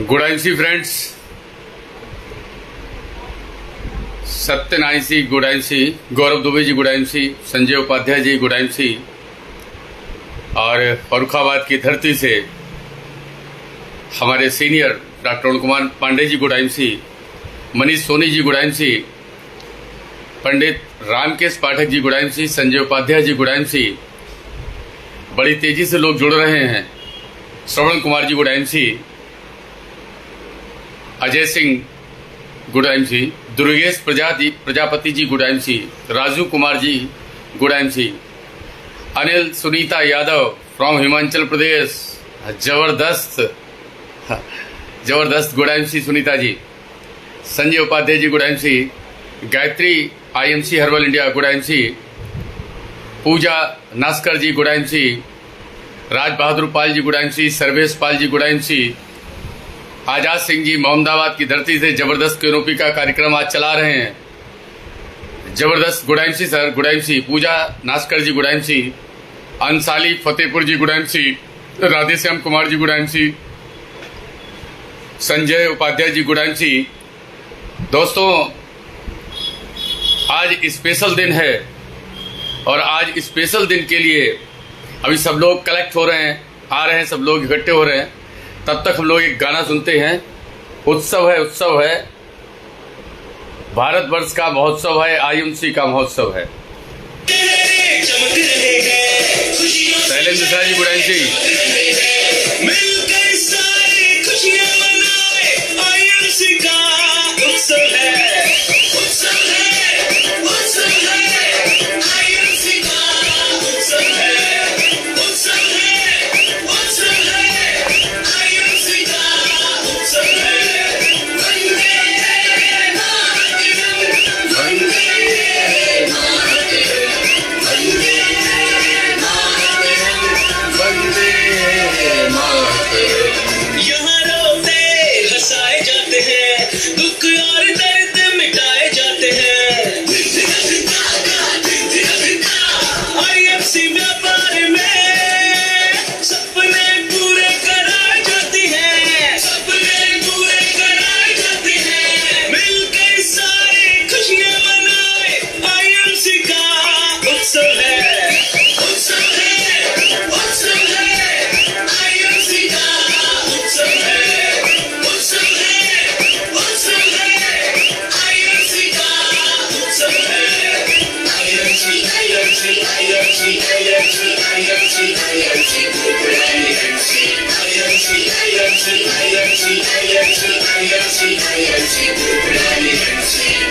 Good I see friends, Satyanarayan good I see, Gaurav Dubey ji good I see, Sanjay Upadhyay ji good I see और फर्रुखाबाद की धरती से हमारे senior doctor Arun Kumar Pandey ji good I see, Manish Soni ji good I see, Pandit Ramkesh Pathak ji good I see, Sanjay Upadhyay ji good I see. बड़ी तेजी से लोग जुड़ रहे हैं। Shravan Kumar ji good I see, Ajay Singh good I see, Durgesh Prajapati ji good I see, Raju Kumar ji good I see, Anil Sunita Yadav from Himachal Pradesh, जबरदस्त good I see Sunita ji, Sanjay Upadhyay ji good I see, Gayatri IMC herbal India good I see, Puja Naskar ji good I see, Raj Bahadur Pal ji good I see, Sarvesh Pal ji good I see, Azad Singh ji Mohammadabad की धरती से जबरदस्त कैनोपी का कार्यक्रम आज चला रहे हैं। जबरदस्त good I see sir, good I see, Puja Naskar ji good I see, Ansali Fatehpur ji good I see, Radheshyam Kumar ji good I see, Sanjay Upadhyay ji good I see. दोस्तों, आज स्पेशल दिन है और आज स्पेशल दिन के लिए अभी सब लोग कलेक्ट हो रहे हैं, आ रहे हैं, सब लोग इकट्ठे हो रहे हैं। तब तक हम लोग एक गाना सुनते हैं। उत्सव है, भारतवर्ष का महोत्सव है, आईएमसी का महोत्सव है। शैलेंद्र मिश्रा जी गुड आईसी,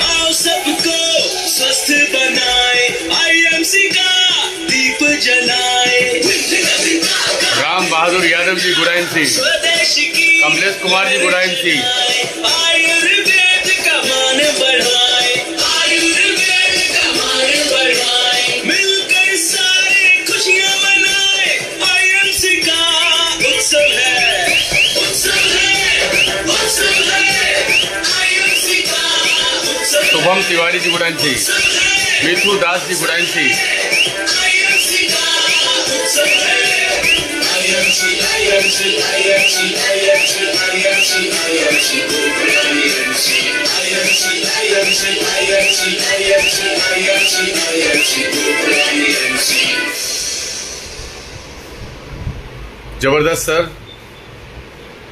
आओ सबको स्वस्थ बनाए, आईएमसी का दीप जलाए। Ram Bahadur Yadav ji good IC, Kamlesh Kumar ji good IC, Ayurveda का मान बढ़ाए, आयुर्वेद का मान बढ़ाए, मिलकर सारे खुशियां मनाए। आईएमसी का उत्सव है, शुभम तिवारी जी गुड आईसी, मिथु दास जी गुड आईसी, जबरदस्त सर,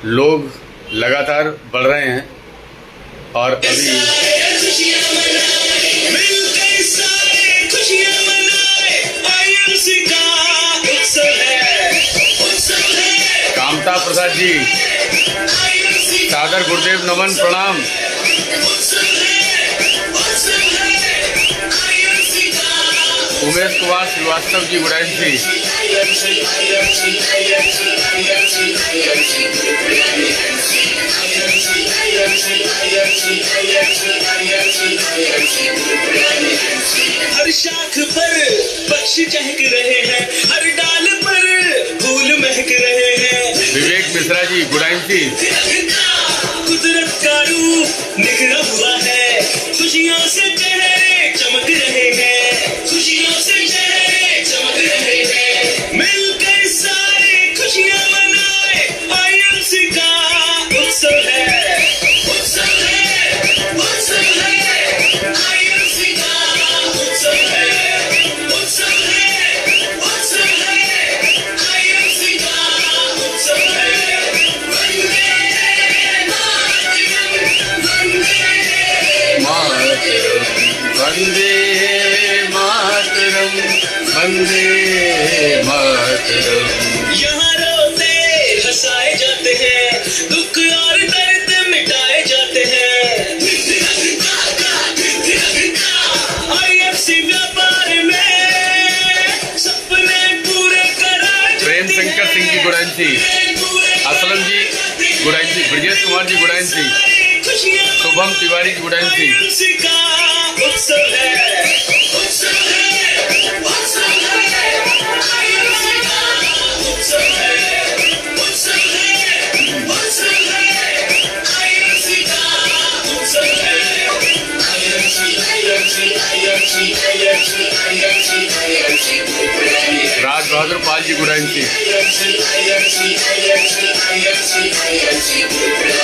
लोग लगातार बढ़ रहे हैं और अभी कामता प्रसाद जी, सादर गुरुदेव नमन प्रणाम। उमेश कुमार श्रीवास्तव जी गुड आईसी, हर शाख पर पक्षी चहक रहे हैं, हर डाल पर फूल महक रहे हैं। विवेक मिश्रा जी गुड आईसी, कुदरत का रूप निखरा हुआ है, खुशियों से चेहरे चमक रहे हैं, खुशियों से चेहरे चमक रहे हैं। मिलकर सारे खुशियां मनाए, आईएमसी का उत्सव वंदे मातरम। यहाँ रोते हंसाए जाते हैं, दुख और दर्द मिटाए जाते हैं। IFC व्यापार में सपने पूरे कराए जाते प्रेम शंकर सिंह जी गुड़ांसी, असलम जी गुड़ांसी, ब्रजेश कुमार जी गुड़ांसी, शुभम तिवारी जी गुड़ांसी। IFC का उत्सव है, उत्सव है, उत्सव है। IFC का उत्सव है, उत्सव है, उत्सव है। IFC का उत्सव है। राज बहादुर पाल जी गुड़ांसी,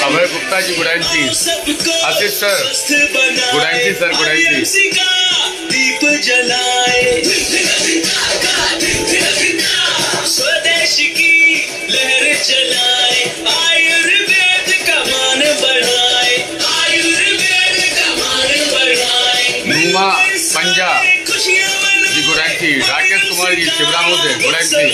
अभय गुप्ता जी गुड़ांसी, आशीष सर गुड़ांसी, सर गुड़ांसी। दीप जलाए, स्वदेश की लहर चलाए, आयुर्वेद का मान बढ़ाए, आयुर्वेद का मान बढ़ाए। नुमा पंजा जी गुड़ांसी, राकेश कुमार जी शिवरामो से गुड़ांसी।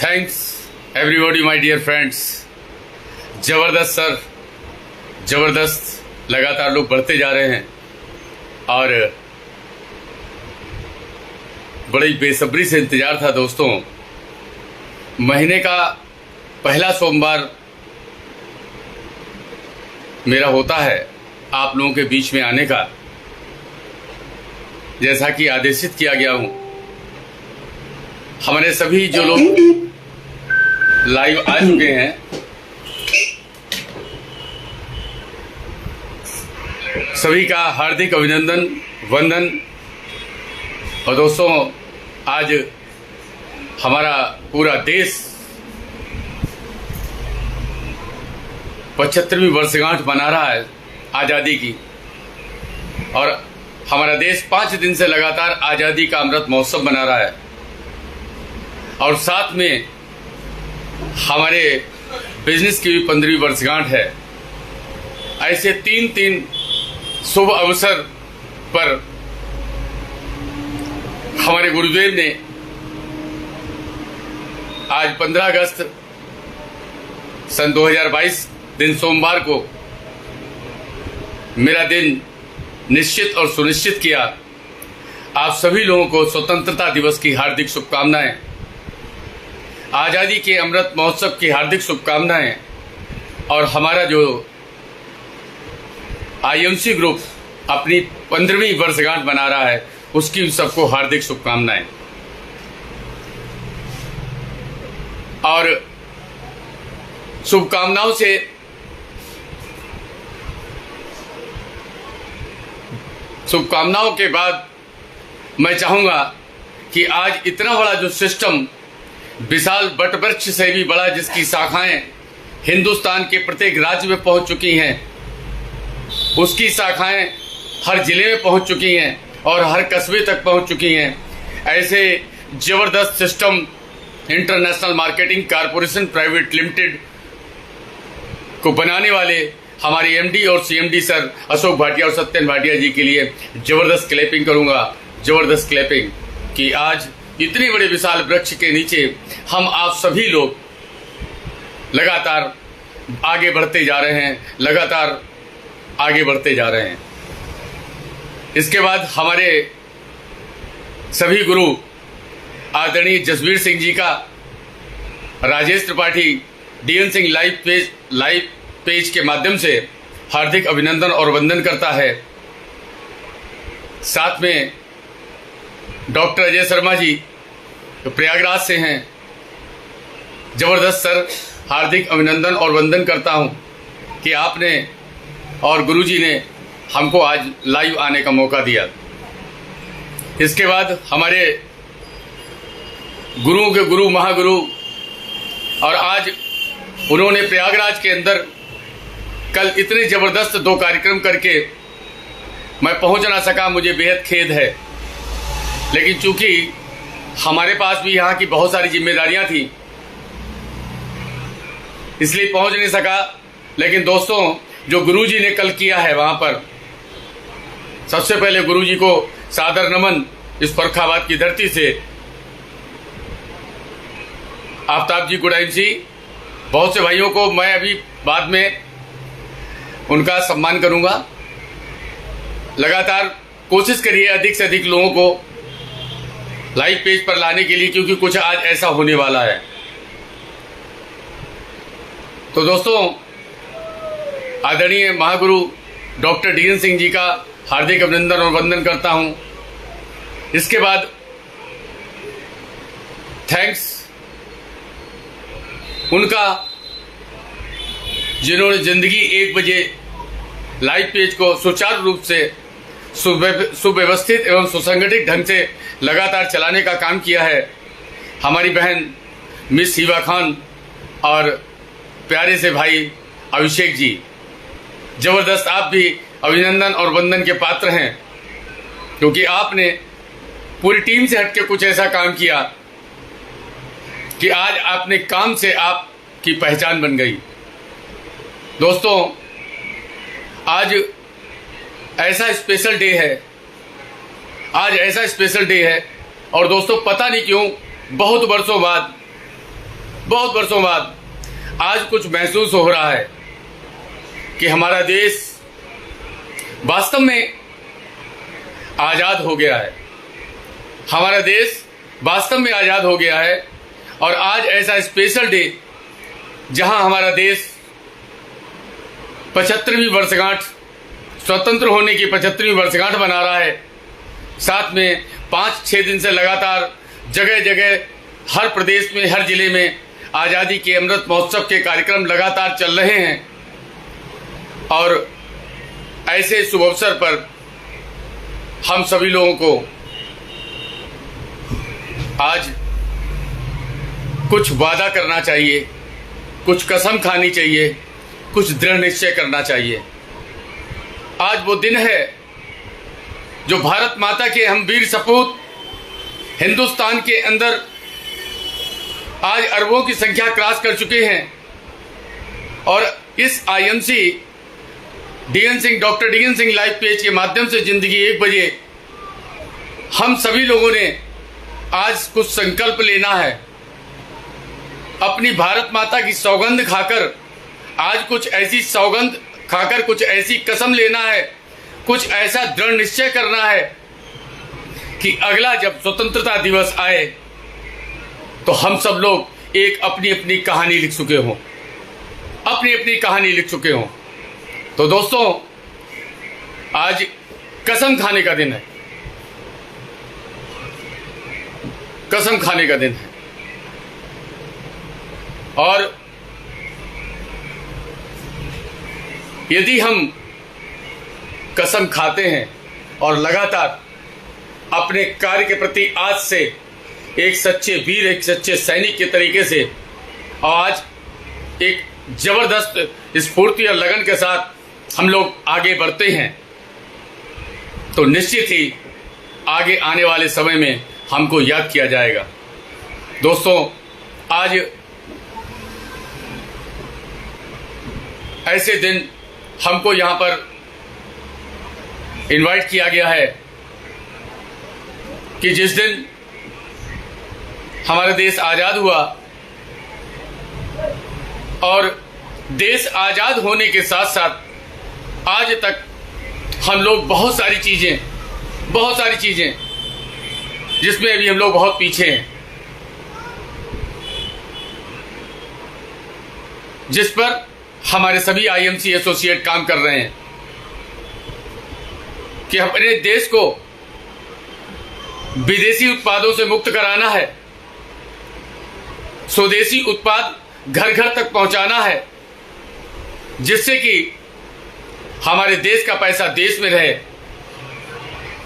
Thanks everybody my dear friends. जबरदस्त सर, जबरदस्त, लगातार लोग बढ़ते जा रहे हैं और बड़ी बेसब्री से इंतजार था दोस्तों। महीने का पहला सोमवार मेरा होता है आप लोगों के बीच में आने का, जैसा कि आदेशित किया गया हूं। हमारे सभी जो लोग लाइव आ चुके हैं, सभी का हार्दिक अभिनंदन, वंदन। और दोस्तों, आज हमारा पूरा देश 75वीं वर्षगांठ मना रहा है आज़ादी की, और हमारा देश 5 दिन से लगातार आज़ादी का अमृत महोत्सव मना रहा है। और साथ में हमारे बिजनेस की भी 15वीं वर्षगांठ है। ऐसे 3 शुभ अवसर पर हमारे गुरुदेव ने आज 15 अगस्त सन 2022 दिन सोमवार को मेरा दिन निश्चित और सुनिश्चित किया। आप सभी लोगों को स्वतंत्रता दिवस की हार्दिक शुभकामनाएं, आज़ादी के अमृत महोत्सव की हार्दिक शुभकामनाएं, और हमारा जो IMC ग्रुप अपनी 15वीं वर्षगांठ मना रहा है उसकी सबको हार्दिक शुभकामनाएं। और शुभकामनाओं से शुभकामनाओं के बाद मैं चाहूंगा कि आज इतना बड़ा जो सिस्टम, विशाल वटवृक्ष से भी बड़ा, जिसकी शाखाएं हिंदुस्तान के प्रत्येक राज्य में पहुंच चुकी हैं, उसकी शाखाएं हर जिले में पहुंच चुकी हैं और हर कस्बे तक पहुंच चुकी हैं। ऐसे जबरदस्त system international marketing corporation private limited को बनाने वाले हमारे MD और CMD सर अशोक भाटिया और सत्यन भाटिया जी के लिए जबरदस्त क्लैपिंग करूंगा, जबरदस्त क्लैपिंग, कि आज इतने बड़े विशाल वृक्ष के नीचे हम आप सभी लोग लगातार आगे बढ़ते जा रहे हैं, लगातार आगे बढ़ते जा रहे हैं। इसके बाद हमारे सभी गुरु आदरणीय जसवीर सिंह जी का Rajesh Tripathi DN Singh live page के माध्यम से हार्दिक अभिनंदन और वंदन करता है। साथ में डॉक्टर अजय शर्मा जी जो प्रयागराज से हैं, जबरदस्त सर, हार्दिक अभिनंदन और वंदन करता हूं कि आपने और गुरुजी ने हमको आज लाइव आने का मौका दिया। इसके बाद हमारे गुरुओं के गुरु महागुरु, और आज उन्होंने प्रयागराज के अंदर कल इतने ज़बरदस्त 2 कार्यक्रम करके मैं पहुंच ना सका, मुझे बेहद खेद है। लेकिन चूंकि हमारे पास भी यहाँ की बहुत सारी जिम्मेदारियां थी, इसलिए पहुंच नहीं सका। लेकिन दोस्तों, जो गुरुजी ने कल किया है वहाँ पर, सबसे पहले गुरुजी को सादर नमन इस फर्रुखाबाद की धरती से। आफ्ताब जी, गुडाइन जी, बहुत से भाइयों को मैं अभी बाद में उनका सम्मान करूंगा। लगातार कोशिश करिए अधिक से अधिक लोगों को लाइव पेज पर लाने के लिए, क्योंकि कुछ आज ऐसा होने वाला है। तो दोस्तों, आदरणीय महागुरु डॉक्टर डीएन सिंह जी का हार्दिक अभिनंदन और वंदन करता हूं। इसके बाद थैंक्स उनका, जिन्होंने जिंदगी 1 बजे लाइव पेज को सुचारू रूप से सुव्यवस्थित एवं सुसंगठित ढंग से लगातार चलाने का काम किया है। हमारी बहन मिस हिबा खान और प्यारे से भाई अभिषेक जी, जबरदस्त, आप भी अभिनंदन और वंदन के पात्र हैं, क्योंकि आपने पूरी टीम से हटके कुछ ऐसा काम किया कि आज आपने काम से आपकी पहचान बन गई। दोस्तों, आज ऐसा स्पेशल डे है, आज ऐसा स्पेशल डे है। और दोस्तों, पता नहीं क्यों बहुत वर्षों बाद आज कुछ महसूस हो रहा है कि हमारा देश वास्तव में आज़ाद हो गया है। हमारा देश वास्तव में आज़ाद हो गया है। और आज ऐसा स्पेशल डे जहां हमारा देश 75वीं वर्षगांठ, स्वतंत्र होने की 75वीं वर्षगांठ मना रहा है। साथ में 5-6 दिन से लगातार जगह जगह, हर प्रदेश में, हर जिले में आज़ादी के अमृत महोत्सव के कार्यक्रम लगातार चल रहे हैं। और ऐसे शुभ अवसर पर हम सभी लोगों को आज कुछ वादा करना चाहिए, कुछ कसम खानी चाहिए, कुछ दृढ़ निश्चय करना चाहिए। आज वो दिन है जो भारत माता के हम वीर सपूत हिंदुस्तान के अंदर आज अरबों की संख्या क्रॉस कर चुके हैं। और इस IMC DN Singh, doctor DN Singh live page के माध्यम से जिंदगी 1 बजे हम सभी लोगों ने आज कुछ संकल्प लेना है। अपनी भारत माता की सौगंध खाकर, आज कुछ ऐसी सौगंध खाकर कुछ ऐसी कसम लेना है, कुछ ऐसा दृढ़ निश्चय करना है कि अगला जब स्वतंत्रता दिवस आए तो हम सब लोग एक अपनी अपनी कहानी लिख चुके हों, अपनी अपनी कहानी लिख चुके हों। तो दोस्तों, आज कसम खाने का दिन है, कसम खाने का दिन है। और यदि हम कसम खाते हैं और लगातार अपने कार्य के प्रति आज से एक सच्चे वीर, एक सच्चे सैनिक के तरीके से, और आज एक जबरदस्त स्फूर्ति और लगन के साथ हम लोग आगे बढ़ते हैं, तो निश्चित ही आगे आने वाले समय में हमको याद किया जाएगा। दोस्तों, आज ऐसे दिन हमको यहाँ पर इनवाइट किया गया है कि जिस दिन हमारा देश आज़ाद हुआ, और देश आज़ाद होने के साथ साथ आज तक हम लोग बहुत सारी चीज़ें जिसमें अभी हम लोग बहुत पीछे हैं, जिस पर हमारे सभी आईएमसी एसोसिएट काम कर रहे हैं कि अपने देश को विदेशी उत्पादों से मुक्त कराना है, स्वदेशी उत्पाद घर घर तक पहुंचाना है, जिससे कि हमारे देश का पैसा देश में रहे,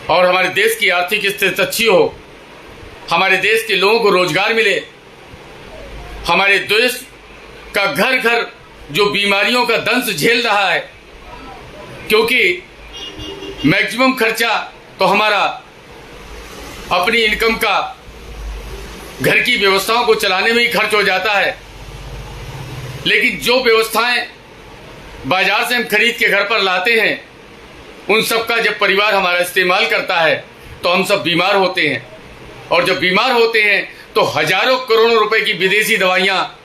और हमारे देश की आर्थिक स्थिति अच्छी हो, हमारे देश के लोगों को रोजगार मिले, हमारे देश का घर घर जो बीमारियों का दंश झेल रहा है, क्योंकि मैक्सिमम खर्चा तो हमारा अपनी इनकम का घर की व्यवस्थाओं को चलाने में ही खर्च हो जाता है, लेकिन जो व्यवस्थाएं बाजार से हम खरीद के घर पर लाते हैं उन सब का जब परिवार हमारा इस्तेमाल करता है तो हम सब बीमार होते हैं, और जब बीमार होते हैं तो हजारों करोड़ों रुपए की विदेशी दवाइयाँ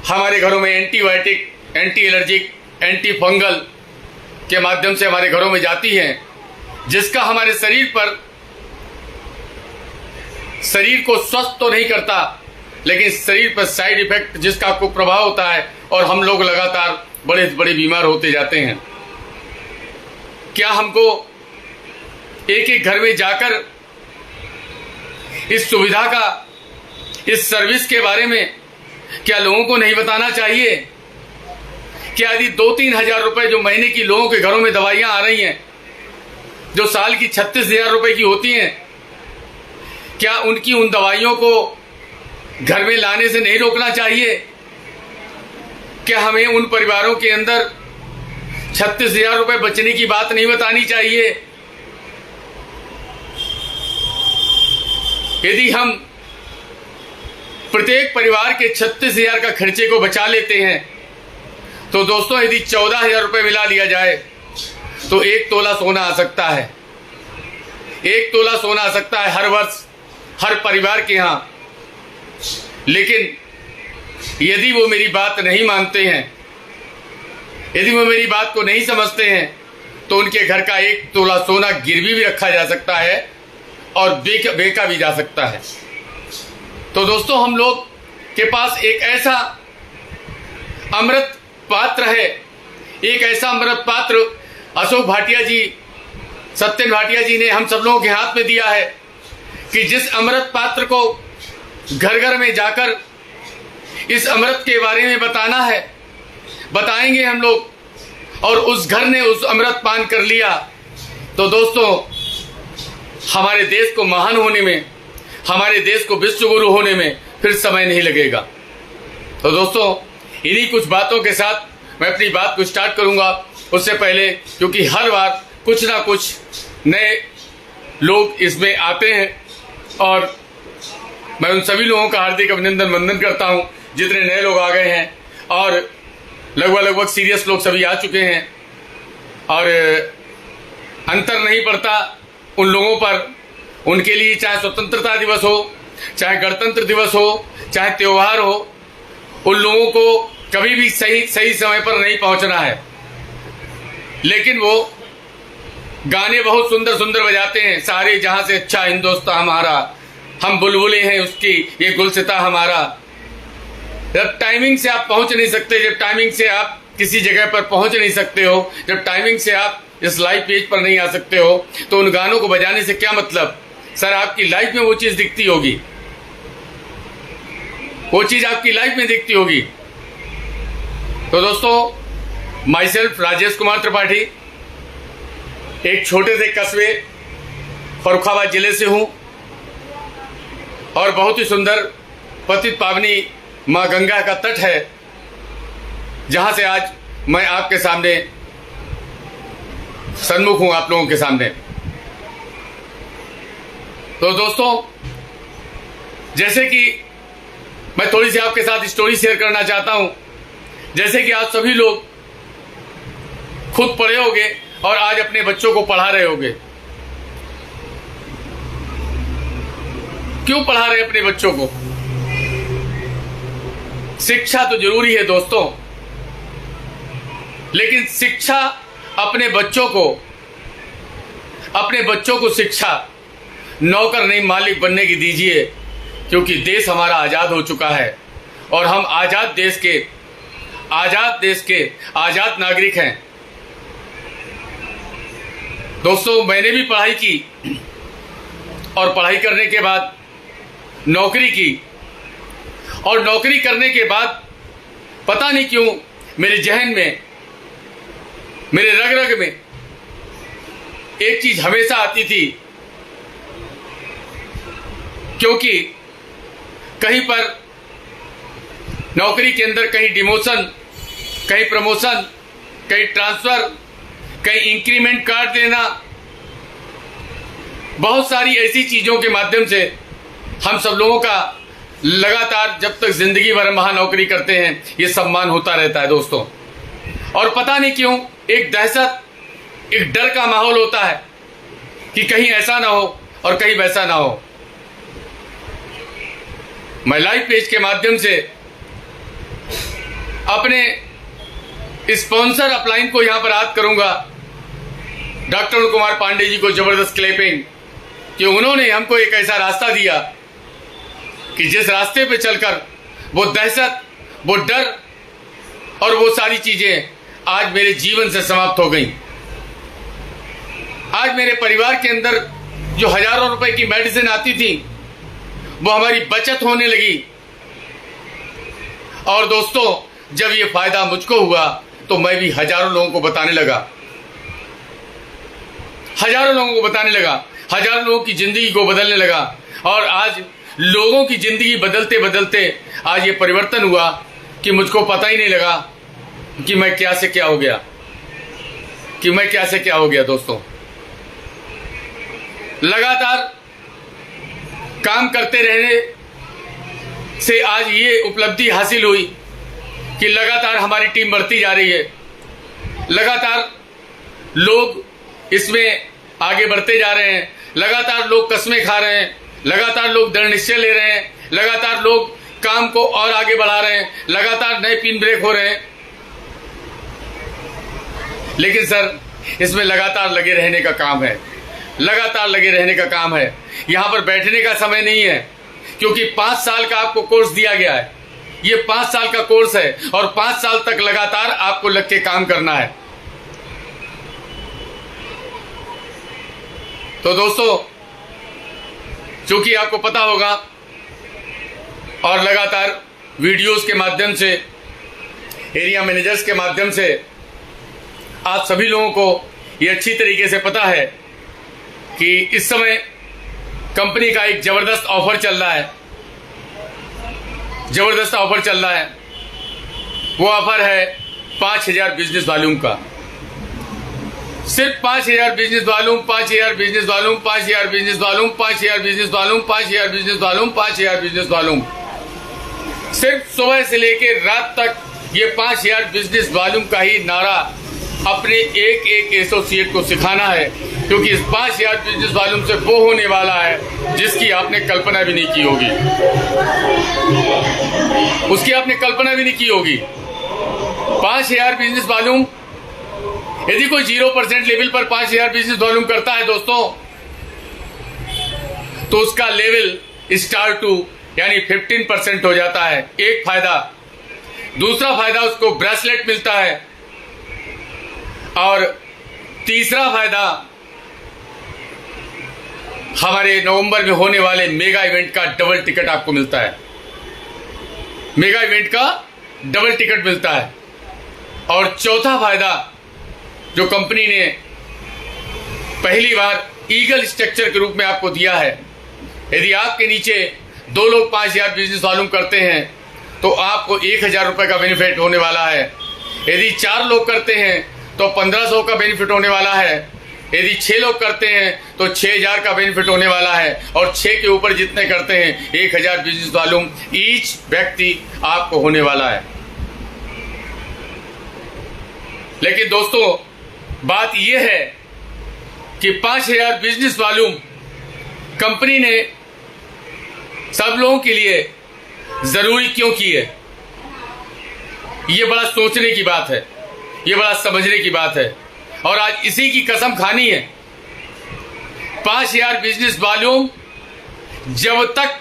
हमारे घरों में antibiotic, anti allergic, anti fungal के माध्यम से हमारे घरों में जाती हैं, जिसका हमारे शरीर को स्वस्थ तो नहीं करता, लेकिन शरीर पर साइड इफेक्ट जिसका आपको प्रभाव होता है और हम लोग लगातार बड़े बड़े बीमार होते जाते हैं। क्या हमको एक एक घर में जाकर इस सुविधा का, इस सर्विस के बारे में क्या लोगों को नहीं बताना चाहिए? क्या यदि 2-3 हजार रुपए जो महीने की लोगों के घरों में दवाइयां आ रही हैं, जो साल की 36,000 रुपए की होती हैं, क्या उनकी उन दवाइयों को घर में लाने से नहीं रोकना चाहिए? क्या हमें उन परिवारों के अंदर 36,000 रुपए बचने की बात नहीं बतानी चाहिए? यदि हम प्रत्येक परिवार के 36,000 का खर्चे को बचा लेते हैं तो दोस्तों यदि 14,000 रुपए मिला लिया जाए तो 1 तोला सोना आ सकता है। 1 तोला सोना आ सकता है हर वर्ष हर परिवार के यहां। लेकिन यदि वो मेरी बात नहीं मानते हैं, यदि वो मेरी बात को नहीं समझते हैं, तो उनके घर का 1 तोला सोना गिरवी भी रखा जा सकता है और बेचा भी जा सकता है। तो दोस्तों हम लोग के पास एक ऐसा अमृत पात्र है, एक ऐसा अमृत पात्र अशोक भाटिया जी, सत्यन भाटिया जी ने हम सब लोगों के हाथ में दिया है कि जिस अमृत पात्र को घर घर में जाकर इस अमृत के बारे में बताना है, बताएंगे हम लोग, और उस घर ने उस अमृत पान कर लिया तो दोस्तों हमारे देश को महान होने में, हमारे देश को विश्व गुरु होने में फिर समय नहीं लगेगा। तो दोस्तों इन्हीं कुछ बातों के साथ मैं अपनी बात को स्टार्ट करूंगा। उससे पहले, क्योंकि हर बार कुछ ना कुछ नए लोग इसमें आते हैं और मैं उन सभी लोगों का हार्दिक अभिनंदन वंदन करता हूं जितने नए लोग आ गए हैं, और लगभग सीरियस लोग सभी आ चुके हैं, और अंतर नहीं पड़ता उन लोगों पर। उनके लिए चाहे स्वतंत्रता दिवस हो, चाहे गणतंत्र दिवस हो, चाहे त्योहार हो, उन लोगों को कभी भी सही समय पर नहीं पहुंचना है। लेकिन वो गाने बहुत सुंदर सुंदर बजाते हैं, सारे जहां से अच्छा हिंदुस्तान हमारा, हम बुलबुलें हैं उसकी, ये गुलसिता हमारा। जब टाइमिंग से आप पहुंच नहीं सकते, जब टाइमिंग से आप किसी जगह पर पहुंच नहीं सकते हो, जब टाइमिंग से आप इस लाइव पेज पर नहीं आ सकते हो, तो उन गानों को बजाने से क्या मतलब? सर आपकी लाइफ में वो चीज दिखती होगी, वो चीज आपकी लाइफ में दिखती होगी। तो दोस्तों माई सेल्फ राजेश कुमार त्रिपाठी, एक छोटे से कस्बे फर्रुखाबाद जिले से हूं, और बहुत ही सुंदर पतित पावनी मां गंगा का तट है जहां से आज मैं आपके सामने सन्मुख हूं, आप लोगों के सामने। तो दोस्तों जैसे कि मैं थोड़ी सी आपके साथ स्टोरी शेयर करना चाहता हूं। जैसे कि आप सभी लोग खुद पढ़े होंगे और आज अपने बच्चों को पढ़ा रहे होंगे। क्यों पढ़ा रहे अपने बच्चों को? शिक्षा तो जरूरी है दोस्तों, लेकिन शिक्षा अपने बच्चों को शिक्षा नौकर नहीं मालिक बनने की दीजिए, क्योंकि देश हमारा आजाद हो चुका है और हम आजाद देश के आजाद नागरिक हैं। दोस्तों मैंने भी पढ़ाई की और पढ़ाई करने के बाद नौकरी की, और नौकरी करने के बाद पता नहीं क्यों मेरे जहन में, मेरे रग रग में एक चीज हमेशा आती थी, क्योंकि कहीं पर नौकरी के अंदर कहीं डिमोशन, कहीं प्रमोशन, कहीं ट्रांसफर, कहीं इंक्रीमेंट कार्ड देना, बहुत सारी ऐसी चीजों के माध्यम से हम सब लोगों का लगातार जब तक जिंदगी भर वहां नौकरी करते हैं ये सम्मान होता रहता है दोस्तों। और पता नहीं क्यों एक दहशत, एक डर का माहौल होता है कि कहीं ऐसा ना हो और कहीं वैसा ना हो। मैं लाइव पेज के माध्यम से अपने स्पॉन्सर अपलाइन को यहां पर याद करूंगा, डॉक्टर अरुण कुमार पांडे जी को जबरदस्त क्लैपिंग, कि उन्होंने हमको एक ऐसा रास्ता दिया कि जिस रास्ते पे चलकर वो दहशत, वो डर और वो सारी चीजें आज मेरे जीवन से समाप्त हो गई। आज मेरे परिवार के अंदर जो हजारों रुपए की मेडिसिन आती थी वो हमारी बचत होने लगी। और दोस्तों जब ये फायदा मुझको हुआ तो मैं भी हजारों लोगों को बताने लगा, हजारों लोगों को बताने लगा, हजारों लोगों की जिंदगी को बदलने लगा। और आज लोगों की जिंदगी बदलते बदलते आज ये परिवर्तन हुआ कि मुझको पता ही नहीं लगा कि मैं क्या से क्या हो गया, कि मैं क्या से क्या हो गया। दोस्तों लगातार काम करते रहने से आज ये उपलब्धि हासिल हुई कि लगातार हमारी टीम बढ़ती जा रही है, लगातार लोग इसमें आगे बढ़ते जा रहे हैं, लगातार लोग कस्में खा रहे हैं, लगातार लोग दृढ़ निश्चय ले रहे हैं, लगातार लोग काम को और आगे बढ़ा रहे हैं, लगातार नए पिन ब्रेक हो रहे हैं। लेकिन सर इसमें लगातार लगे रहने का काम है, लगातार लगे रहने का काम है। यहां पर बैठने का समय नहीं है, क्योंकि 5 साल का आपको कोर्स दिया गया है। ये 5 साल का कोर्स है और 5 साल तक लगातार आपको लग के काम करना है। तो दोस्तों चूंकि आपको पता होगा और लगातार वीडियोस के माध्यम से, एरिया मैनेजर्स के माध्यम से आप सभी लोगों को ये अच्छी तरीके से पता है कि इस समय कंपनी का एक जबरदस्त ऑफर चल रहा है, जबरदस्त ऑफर चल रहा है। वो ऑफर है 5000 बिजनेस वॉल्यूम का, सिर्फ 5000 business volume, 5000 business volume, 5000 business volume, 5000 business volume, 5000 business volume, 5000 business volume. सिर्फ सुबह से लेकर रात तक ये 5000 बिजनेस वॉल्यूम का ही नारा अपने एक एक एसोसिएट को सिखाना है, क्योंकि इस 5000 बिजनेस वॉल्यूम से वो होने वाला है जिसकी आपने कल्पना भी नहीं की होगी, उसकी आपने कल्पना भी नहीं की होगी। 5000 बिजनेस वॉल्यूम, यदि कोई 0% लेवल पर 5000 बिजनेस वॉल्यूम करता है दोस्तों, तो उसका लेवल स्टार 2 यानी 15% हो जाता है। एक फायदा। दूसरा फायदा उसको ब्रेसलेट मिलता है, और तीसरा फायदा हमारे नवंबर में होने वाले मेगा इवेंट का डबल टिकट आपको मिलता है, मेगा इवेंट का डबल टिकट मिलता है। और चौथा फायदा जो कंपनी ने पहली बार ईगल स्ट्रक्चर के रूप में आपको दिया है, यदि आपके नीचे 2 लोग 5000 बिजनेस वॉल्यूम करते हैं तो आपको 1000 रुपए का बेनिफिट होने वाला है। यदि 4 लोग करते हैं तो 1500 का बेनिफिट होने वाला है। यदि 6 लोग करते हैं तो 6000 का बेनिफिट होने वाला है। और 6 के ऊपर जितने करते हैं 1000 बिजनेस वॉल्यूम ईच व्यक्ति आपको होने वाला है। लेकिन दोस्तों बात यह है कि 5000 बिजनेस वॉल्यूम कंपनी ने सब लोगों के लिए जरूरी क्यों की है, यह बड़ा सोचने की बात है, ये बड़ा समझने की बात है। और आज इसी की कसम खानी है। 5000 बिजनेस वॉल्यूम जब तक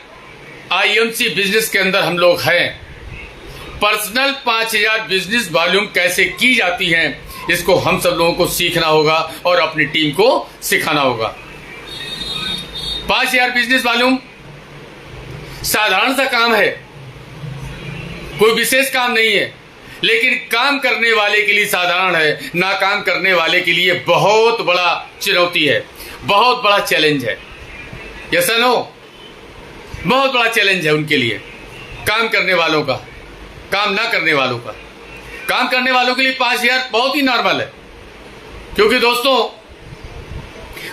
आईएमसी बिजनेस के अंदर हम लोग हैं, पर्सनल 5000 बिजनेस वॉल्यूम कैसे की जाती हैं इसको हम सब लोगों को सीखना होगा और अपनी टीम को सिखाना होगा। 5000 बिजनेस वॉल्यूम साधारण सा काम है, कोई विशेष काम नहीं है। लेकिन काम करने वाले के लिए साधारण है, नाकाम करने वाले के लिए बहुत बड़ा चुनौती है, बहुत बड़ा चैलेंज है। यस नो, बहुत बड़ा चैलेंज है उनके लिए, काम करने वालों का, काम ना करने वालों का। काम करने वालों के लिए 5,000 बहुत ही नॉर्मल है, क्योंकि दोस्तों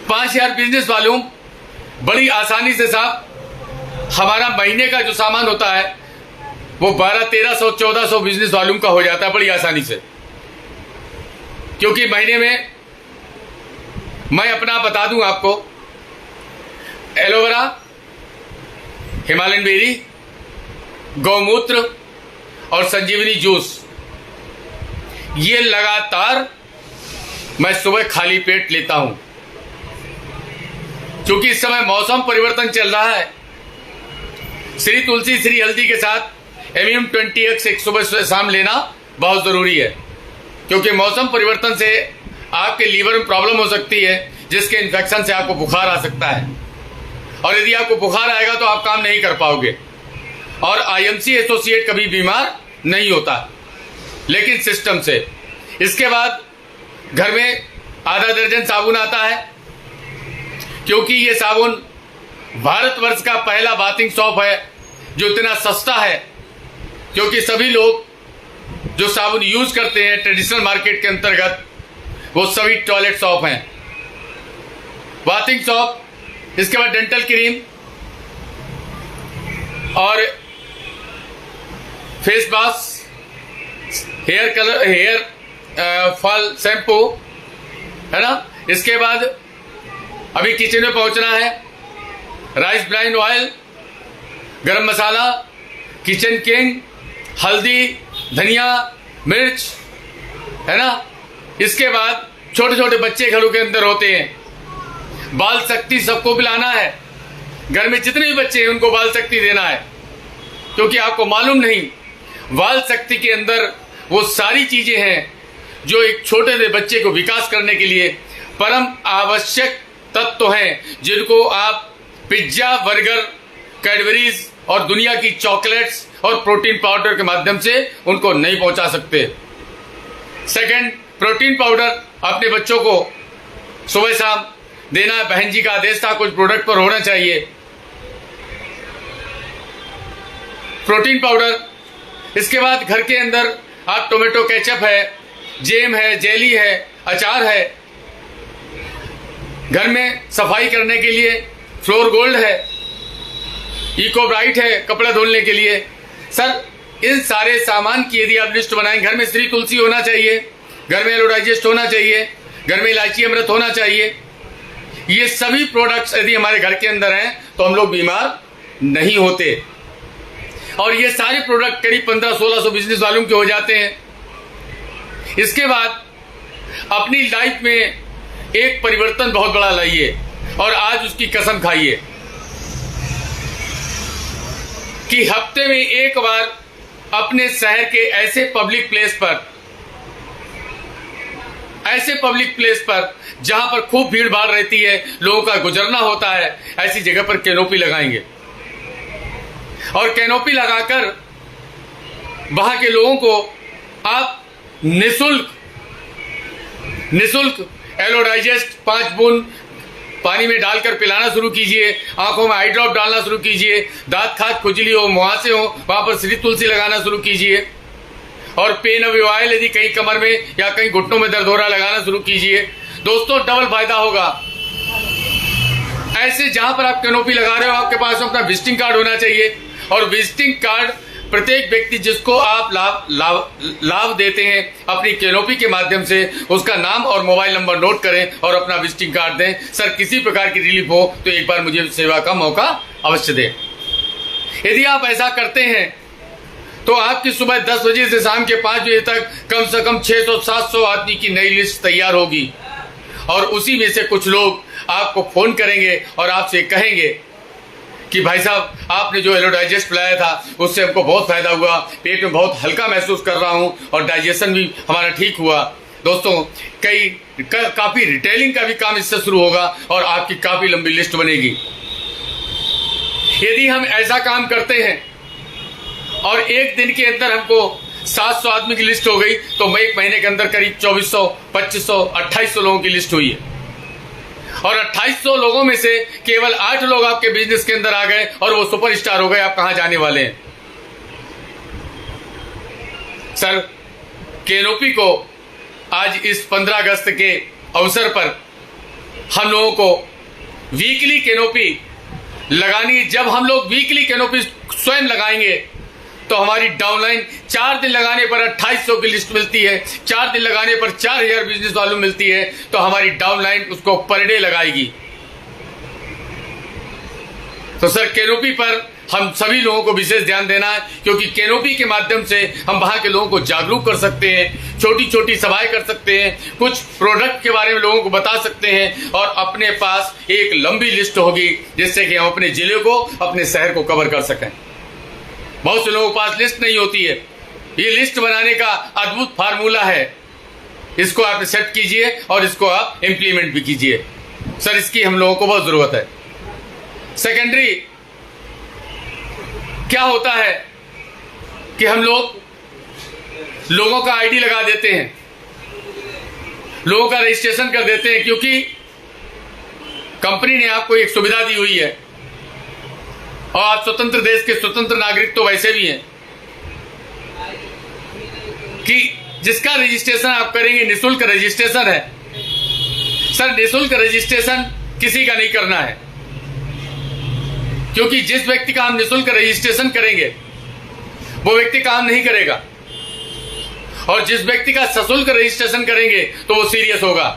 5,000 बिजनेस वालों बड़ी आसानी से साहब हमारा महीने का जो सामान होता है वो 1200, 1300, 1400 बिजनेस वॉल्यूम का हो जाता है बड़ी आसानी से। क्योंकि महीने में मैं अपना बता दूं आपको, एलोवेरा, हिमालयन बेरी, गौमूत्र और संजीवनी जूस, ये लगातार मैं सुबह खाली पेट लेता हूं। क्योंकि इस समय मौसम परिवर्तन चल रहा है, श्री तुलसी श्री हल्दी के साथ एमियम 20X एक सुबह शाम लेना बहुत जरूरी है। क्योंकि मौसम परिवर्तन से आपके लीवर में प्रॉब्लम हो सकती है, जिसके इन्फेक्शन से आपको बुखार आ सकता है, और यदि आपको बुखार आएगा तो आप काम नहीं कर पाओगे। और IMC एसोसिएट कभी बीमार नहीं होता, लेकिन सिस्टम से। इसके बाद घर में आधा दर्जन साबुन आता है, क्योंकि ये साबुन भारतवर्ष का पहला बाथिंग सोप है जो इतना सस्ता है। क्योंकि सभी लोग जो साबुन यूज करते हैं ट्रेडिशनल मार्केट के अंतर्गत, वो सभी टॉयलेट सोप हैं, बाथिंग सोप। इसके बाद डेंटल क्रीम और face wash, hair fall shampoo, है ना। इसके बाद अभी किचन में पहुंचना है, राइस ब्राइन ऑयल, गरम मसाला, किचन किंग, हल्दी, धनिया, मिर्च, है ना। इसके बाद छोटे छोटे बच्चे घरों के अंदर होते हैं, बाल शक्ति सबको पिलाना है। घर में जितने भी बच्चे हैं उनको बाल शक्ति देना है, क्योंकि आपको मालूम नहीं बाल शक्ति के अंदर वो सारी चीजें हैं जो एक छोटे से बच्चे को विकास करने के लिए परम आवश्यक तत्व हैं, जिनको आप पिज्जा, बर्गर, कैडबरीज और दुनिया की चॉकलेट्स और प्रोटीन पाउडर के माध्यम से उनको नहीं पहुंचा सकते। सेकंड, प्रोटीन पाउडर अपने बच्चों को सुबह शाम देना है। बहन जी का आदेश था कुछ प्रोडक्ट पर होना चाहिए प्रोटीन पाउडर। इसके बाद घर के अंदर आप टोमेटो केचप है, जेम है, जेली है, अचार है। घर में सफाई करने के लिए फ्लोर गोल्ड है, इको ब्राइट है कपड़ा धुलने के लिए। सर, इन सारे सामान की यदि आप लिस्ट बनाएं, घर में श्री तुलसी होना चाहिए, घर में एलोडाइजेस्ट होना चाहिए, घर में इलायची अमृत होना चाहिए। ये सभी प्रोडक्ट्स यदि हमारे घर के अंदर हैं तो हम लोग बीमार नहीं होते। और ये सारे प्रोडक्ट करीब 1500-1600 बिजनेस वालों के हो जाते हैं। इसके बाद अपनी लाइफ में एक परिवर्तन बहुत बड़ा लाइए और आज उसकी कसम खाइए कि हफ्ते में एक बार अपने शहर के ऐसे पब्लिक प्लेस पर जहां पर खूब भीड़ भाड़ रहती है, लोगों का गुजरना होता है, ऐसी जगह पर कैनोपी लगाएंगे और कैनोपी लगाकर वहां के लोगों को आप निःशुल्क एलोडाइजेस्ट 5 बूंद पानी में डालकर पिलाना शुरू कीजिए। आंखों में आई ड्रॉप डालना शुरू कीजिए। दांत खाज खुजली हो, मुहासे हो, वहां पर श्री तुलसी लगाना शुरू कीजिए। और पेन अवे ऑयल यदि कहीं कमर में या कहीं घुटनों में दर्द हो रहा लगाना शुरू कीजिए। दोस्तों, डबल फायदा होगा। ऐसे जहां पर आप कैनोपी लगा रहे हो, आपके पास अपना विजिटिंग कार्ड होना चाहिए और विजिटिंग कार्ड प्रत्येक व्यक्ति जिसको आप लाभ देते हैं अपनी कैनोपी के माध्यम से, उसका नाम और मोबाइल नंबर नोट करें और अपना विजिटिंग कार्ड दें। सर, किसी प्रकार की रिलीफ हो तो एक बार मुझे सेवा का मौका अवश्य दें। यदि आप ऐसा करते हैं तो आपकी सुबह 10 बजे से शाम के 5 बजे तक कम से कम 600-700 आदमी की नई लिस्ट तैयार होगी और उसी में से कुछ लोग आपको फोन करेंगे और आपसे कहेंगे कि भाई साहब, आपने जो एलोडाइजेस्ट पिलाया था उससे हमको बहुत फायदा हुआ, पेट में बहुत हल्का महसूस कर रहा हूं और डाइजेशन भी हमारा ठीक हुआ। दोस्तों, काफी रिटेलिंग का भी काम इससे शुरू होगा और आपकी काफी लंबी लिस्ट बनेगी। यदि हम ऐसा काम करते हैं और एक दिन के अंदर हमको 700 आदमी की लिस्ट हो गई तो एक महीने के अंदर करीब 2400, 2500, 2800 लोगों की लिस्ट हुई है। और 2800 लोगों में से केवल 8 लोग आपके बिजनेस के अंदर आ गए और वो सुपरस्टार हो गए। आप कहां जाने वाले हैं? सर, कैनोपी को आज इस 15 अगस्त के अवसर पर हम लोगों को वीकली कैनोपी लगानी। जब हम लोग वीकली कैनोपी स्वयं लगाएंगे तो हमारी डाउनलाइन 4 दिन लगाने पर 2800 की लिस्ट मिलती है, 4 दिन लगाने पर 4000 बिजनेस वालों मिलती है, तो हमारी डाउनलाइन उसको पर डे लगाएगी। तो सर, कैनोपी पर हम सभी लोगों को विशेष ध्यान देना है, क्योंकि कैनोपी के माध्यम से हम वहां के लोगों को जागरूक कर सकते हैं, छोटी छोटी सभाएं कर सकते हैं, कुछ प्रोडक्ट के बारे में लोगों को बता सकते हैं और अपने पास एक लंबी लिस्ट होगी जिससे कि हम अपने जिले को, अपने शहर को कवर कर सकें। बहुत से लोगों के पास लिस्ट नहीं होती है। ये लिस्ट बनाने का अद्भुत फार्मूला है, इसको आप सेट कीजिए और इसको आप इंप्लीमेंट भी कीजिए। सर, इसकी हम लोगों को बहुत जरूरत है। सेकेंडरी क्या होता है कि हम लोगों का आईडी लगा देते हैं, लोगों का रजिस्ट्रेशन कर देते हैं, क्योंकि कंपनी ने आपको एक सुविधा दी हुई है और आप स्वतंत्र देश के स्वतंत्र नागरिक तो वैसे भी हैं कि जिसका रजिस्ट्रेशन आप करेंगे, निःशुल्क रजिस्ट्रेशन है। सर, निःशुल्क रजिस्ट्रेशन किसी का नहीं करना है, क्योंकि जिस व्यक्ति का हम निःशुल्क रजिस्ट्रेशन करेंगे वो व्यक्ति काम नहीं करेगा, और जिस व्यक्ति का सशुल्क रजिस्ट्रेशन करेंगे तो वो सीरियस होगा।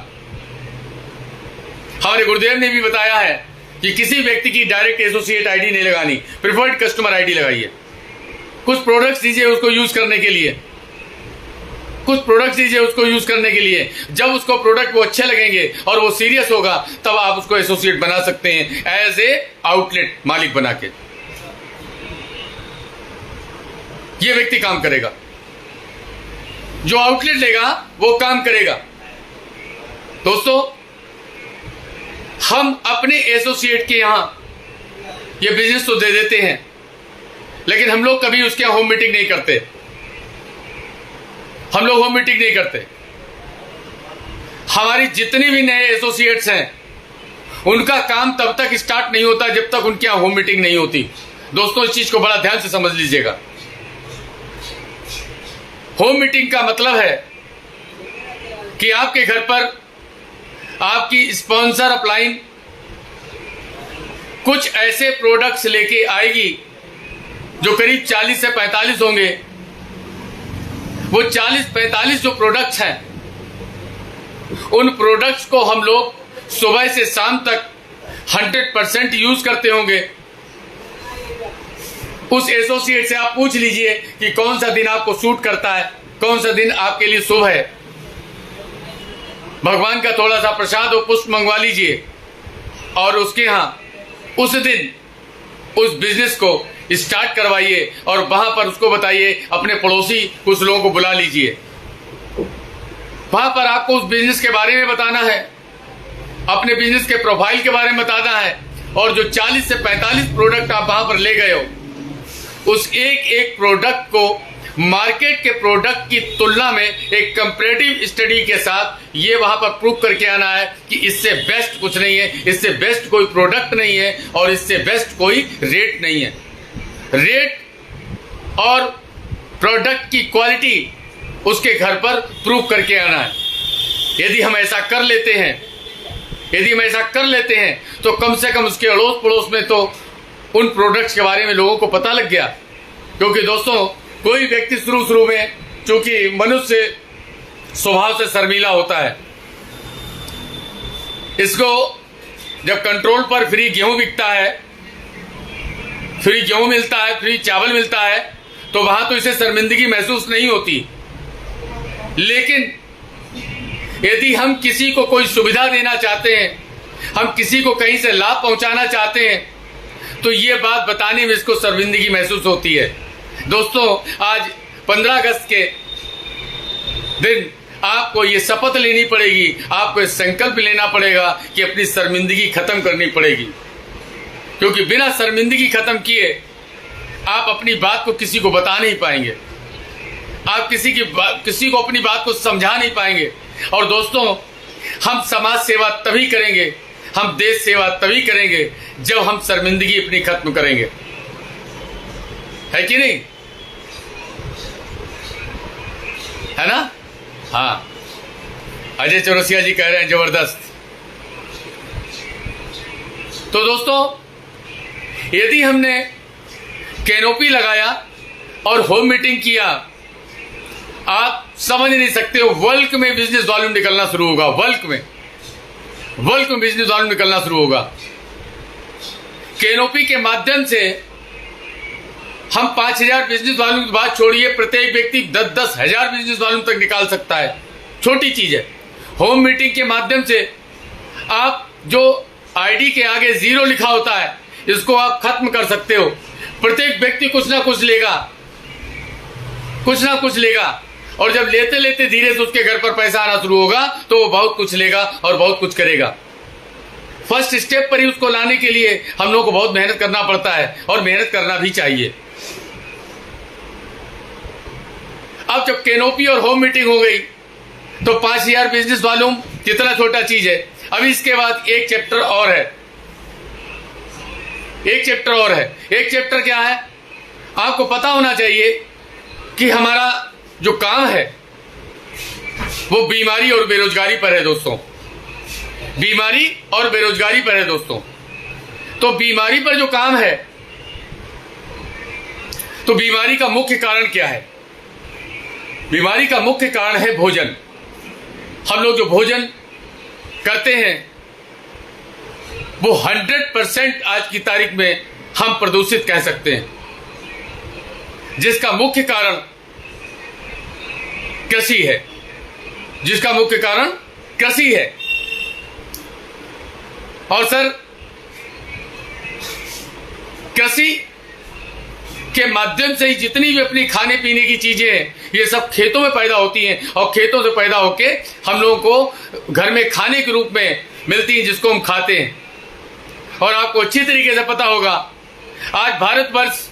हमारे गुरुदेव ने भी बताया है कि किसी व्यक्ति की डायरेक्ट एसोसिएट आईडी नहीं लगानी, प्रिफर्ड कस्टमर आईडी लगाइए। कुछ प्रोडक्ट्स दीजिए उसको यूज करने के लिए, कुछ प्रोडक्ट्स दीजिए उसको यूज करने के लिए। जब उसको प्रोडक्ट वो अच्छे लगेंगे और वो सीरियस होगा, तब आप उसको एसोसिएट बना सकते हैं, एज ए आउटलेट मालिक बना के। ये व्यक्ति काम करेगा, जो आउटलेट लेगा वो काम करेगा। दोस्तों, हम अपने एसोसिएट के यहां ये बिजनेस तो दे देते हैं, लेकिन हम लोग कभी उसके यहां होम मीटिंग नहीं करते। हम लोग होम मीटिंग नहीं करते। हमारी जितनी भी नए एसोसिएट्स हैं उनका काम तब तक स्टार्ट नहीं होता जब तक उनके यहां होम मीटिंग नहीं होती। दोस्तों, इस चीज को बड़ा ध्यान से समझ लीजिएगा। होम मीटिंग का मतलब है कि आपके घर पर आपकी स्पॉन्सर अपलाइन कुछ ऐसे प्रोडक्ट्स लेके आएगी जो करीब 40 से 45 होंगे। वो 40-45 जो प्रोडक्ट्स हैं, उन प्रोडक्ट्स को हम लोग सुबह से शाम तक 100% यूज करते होंगे। उस एसोसिएट से आप पूछ लीजिए कि कौन सा दिन आपको सूट करता है, कौन सा दिन आपके लिए शुभ है। भगवान का थोड़ा सा प्रसाद और पुष्प मंगवा लीजिए और उसके यहां उस दिन उस बिजनेस को स्टार्ट करवाइए और वहां पर उसको बताइए। अपने पड़ोसी कुछ लोगों को बुला लीजिए, वहां पर आपको उस बिजनेस के बारे में बताना है, अपने बिजनेस के प्रोफाइल के बारे में बताना है, और जो 40 से 45 प्रोडक्ट आप वहां पर ले गए हो, उस एक एक प्रोडक्ट को मार्केट के प्रोडक्ट की तुलना में एक कंपैरेटिव स्टडी के साथ ये वहां पर प्रूव करके आना है कि इससे बेस्ट कुछ नहीं है, इससे बेस्ट कोई प्रोडक्ट नहीं है और इससे बेस्ट कोई रेट नहीं है। रेट और प्रोडक्ट की क्वालिटी उसके घर पर प्रूव करके आना है। यदि हम ऐसा कर लेते हैं तो कम से कम उसके अड़ोस पड़ोस में तो उन प्रोडक्ट्स के बारे में लोगों को पता लग गया। क्योंकि दोस्तों, कोई व्यक्ति शुरू में, चूंकि मनुष्य स्वभाव से शर्मीला होता है, इसको जब कंट्रोल पर फ्री गेहूं बिकता है, फ्री गेहूं मिलता है, फ्री चावल मिलता है, तो वहां तो इसे शर्मिंदगी महसूस नहीं होती। लेकिन यदि हम किसी को कोई सुविधा देना चाहते हैं, हम किसी को कहीं से लाभ पहुंचाना चाहते हैं, तो ये बात बताने में इसको शर्मिंदगी महसूस होती है। दोस्तों, आज 15 अगस्त के दिन आपको ये शपथ लेनी पड़ेगी, आपको ये संकल्प लेना पड़ेगा कि अपनी शर्मिंदगी खत्म करनी पड़ेगी। क्योंकि बिना शर्मिंदगी खत्म किए आप अपनी बात को किसी को बता नहीं पाएंगे। आप किसी को अपनी बात को समझा नहीं पाएंगे। और दोस्तों, हम समाज सेवा तभी करेंगे, हम देश सेवा तभी करेंगे जब हम शर्मिंदगी अपनी खत्म करेंगे, है कि नहीं? है ना? हाँ, अजय चौरसिया जी कह रहे हैं जबरदस्त। तो दोस्तों, यदि हमने कैनोपी लगाया और होम मीटिंग किया, आप समझ नहीं सकते हो, वर्ल्ड में बिजनेस वॉल्यूम निकलना शुरू होगा। वर्ल्ड में बिजनेस वॉल्यूम निकलना शुरू होगा। कैनोपी के माध्यम से हम 5,000 बिजनेस वॉल्यूम की बात छोड़िए, प्रत्येक व्यक्ति 10-10 हजार बिजनेस वॉल्यूम तक निकाल सकता है। छोटी चीज है। होम मीटिंग के माध्यम से आप जो आईडी के आगे 0 लिखा होता है, इसको आप खत्म कर सकते हो। प्रत्येक व्यक्ति कुछ ना कुछ लेगा, और जब लेते लेते धीरे से उसके घर पर पैसा आना शुरू होगा तो वो बहुत कुछ लेगा और बहुत कुछ करेगा। फर्स्ट स्टेप पर ही उसको लाने के लिए हम लोगों को बहुत मेहनत करना पड़ता है, और मेहनत करना भी चाहिए। अब जब कैनोपी और होम मीटिंग हो गई तो 5,000 बिजनेस वॉल्यूम कितना छोटा चीज है। अभी इसके बाद एक चैप्टर और है। एक चैप्टर क्या है? आपको पता होना चाहिए कि हमारा जो काम है वो बीमारी और बेरोजगारी पर है दोस्तों। बीमारी और बेरोजगारी पर है दोस्तों। तो बीमारी पर जो काम है, तो बीमारी का मुख्य कारण क्या है? बीमारी का मुख्य कारण है भोजन। हम लोग जो भोजन करते हैं वो 100% आज की तारीख में हम प्रदूषित कह सकते हैं, जिसका मुख्य कारण कृषि है। और सर, कृषि के माध्यम से ही जितनी भी अपनी खाने पीने की चीजें हैं, ये सब खेतों में पैदा होती हैं, और खेतों से पैदा होके हम लोगों को घर में खाने के रूप में मिलती हैं, जिसको हम खाते हैं। और आपको अच्छी तरीके से पता होगा, आज भारतवर्ष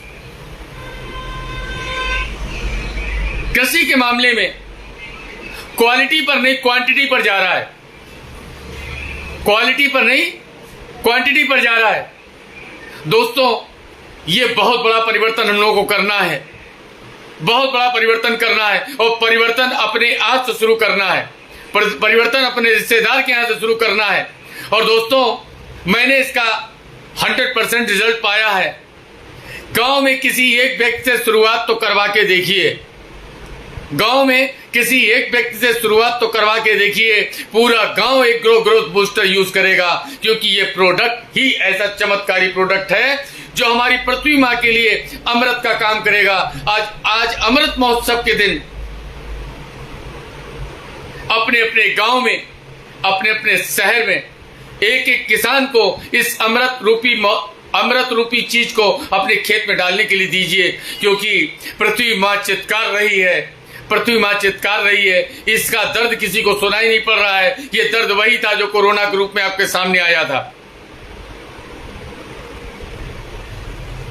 कृषि के मामले में क्वालिटी पर नहीं क्वांटिटी पर जा रहा है। क्वालिटी पर नहीं क्वांटिटी पर जा रहा है। दोस्तों, ये बहुत बड़ा परिवर्तन हम लोगों को करना है, बहुत बड़ा परिवर्तन करना है। और परिवर्तन अपने आप से शुरू करना है, परिवर्तन अपने रिश्तेदार के यहाँ से शुरू करना है। और दोस्तों, मैंने इसका 100% रिजल्ट पाया है। गांव में किसी एक व्यक्ति से शुरुआत तो करवा के देखिए, पूरा गांव एक ग्रोथ बूस्टर यूज करेगा, क्योंकि ये प्रोडक्ट ही ऐसा चमत्कारी प्रोडक्ट है जो हमारी पृथ्वी माँ के लिए अमृत का काम करेगा। आज अमृत महोत्सव के दिन अपने अपने गांव में, अपने अपने शहर में एक एक किसान को इस अमृत रूपी चीज को अपने खेत में डालने के लिए दीजिए, क्योंकि पृथ्वी माँ चित्कार रही है। इसका दर्द किसी को सुनाई नहीं पड़ रहा है। ये दर्द वही था जो कोरोना के रूप में आपके सामने आया था।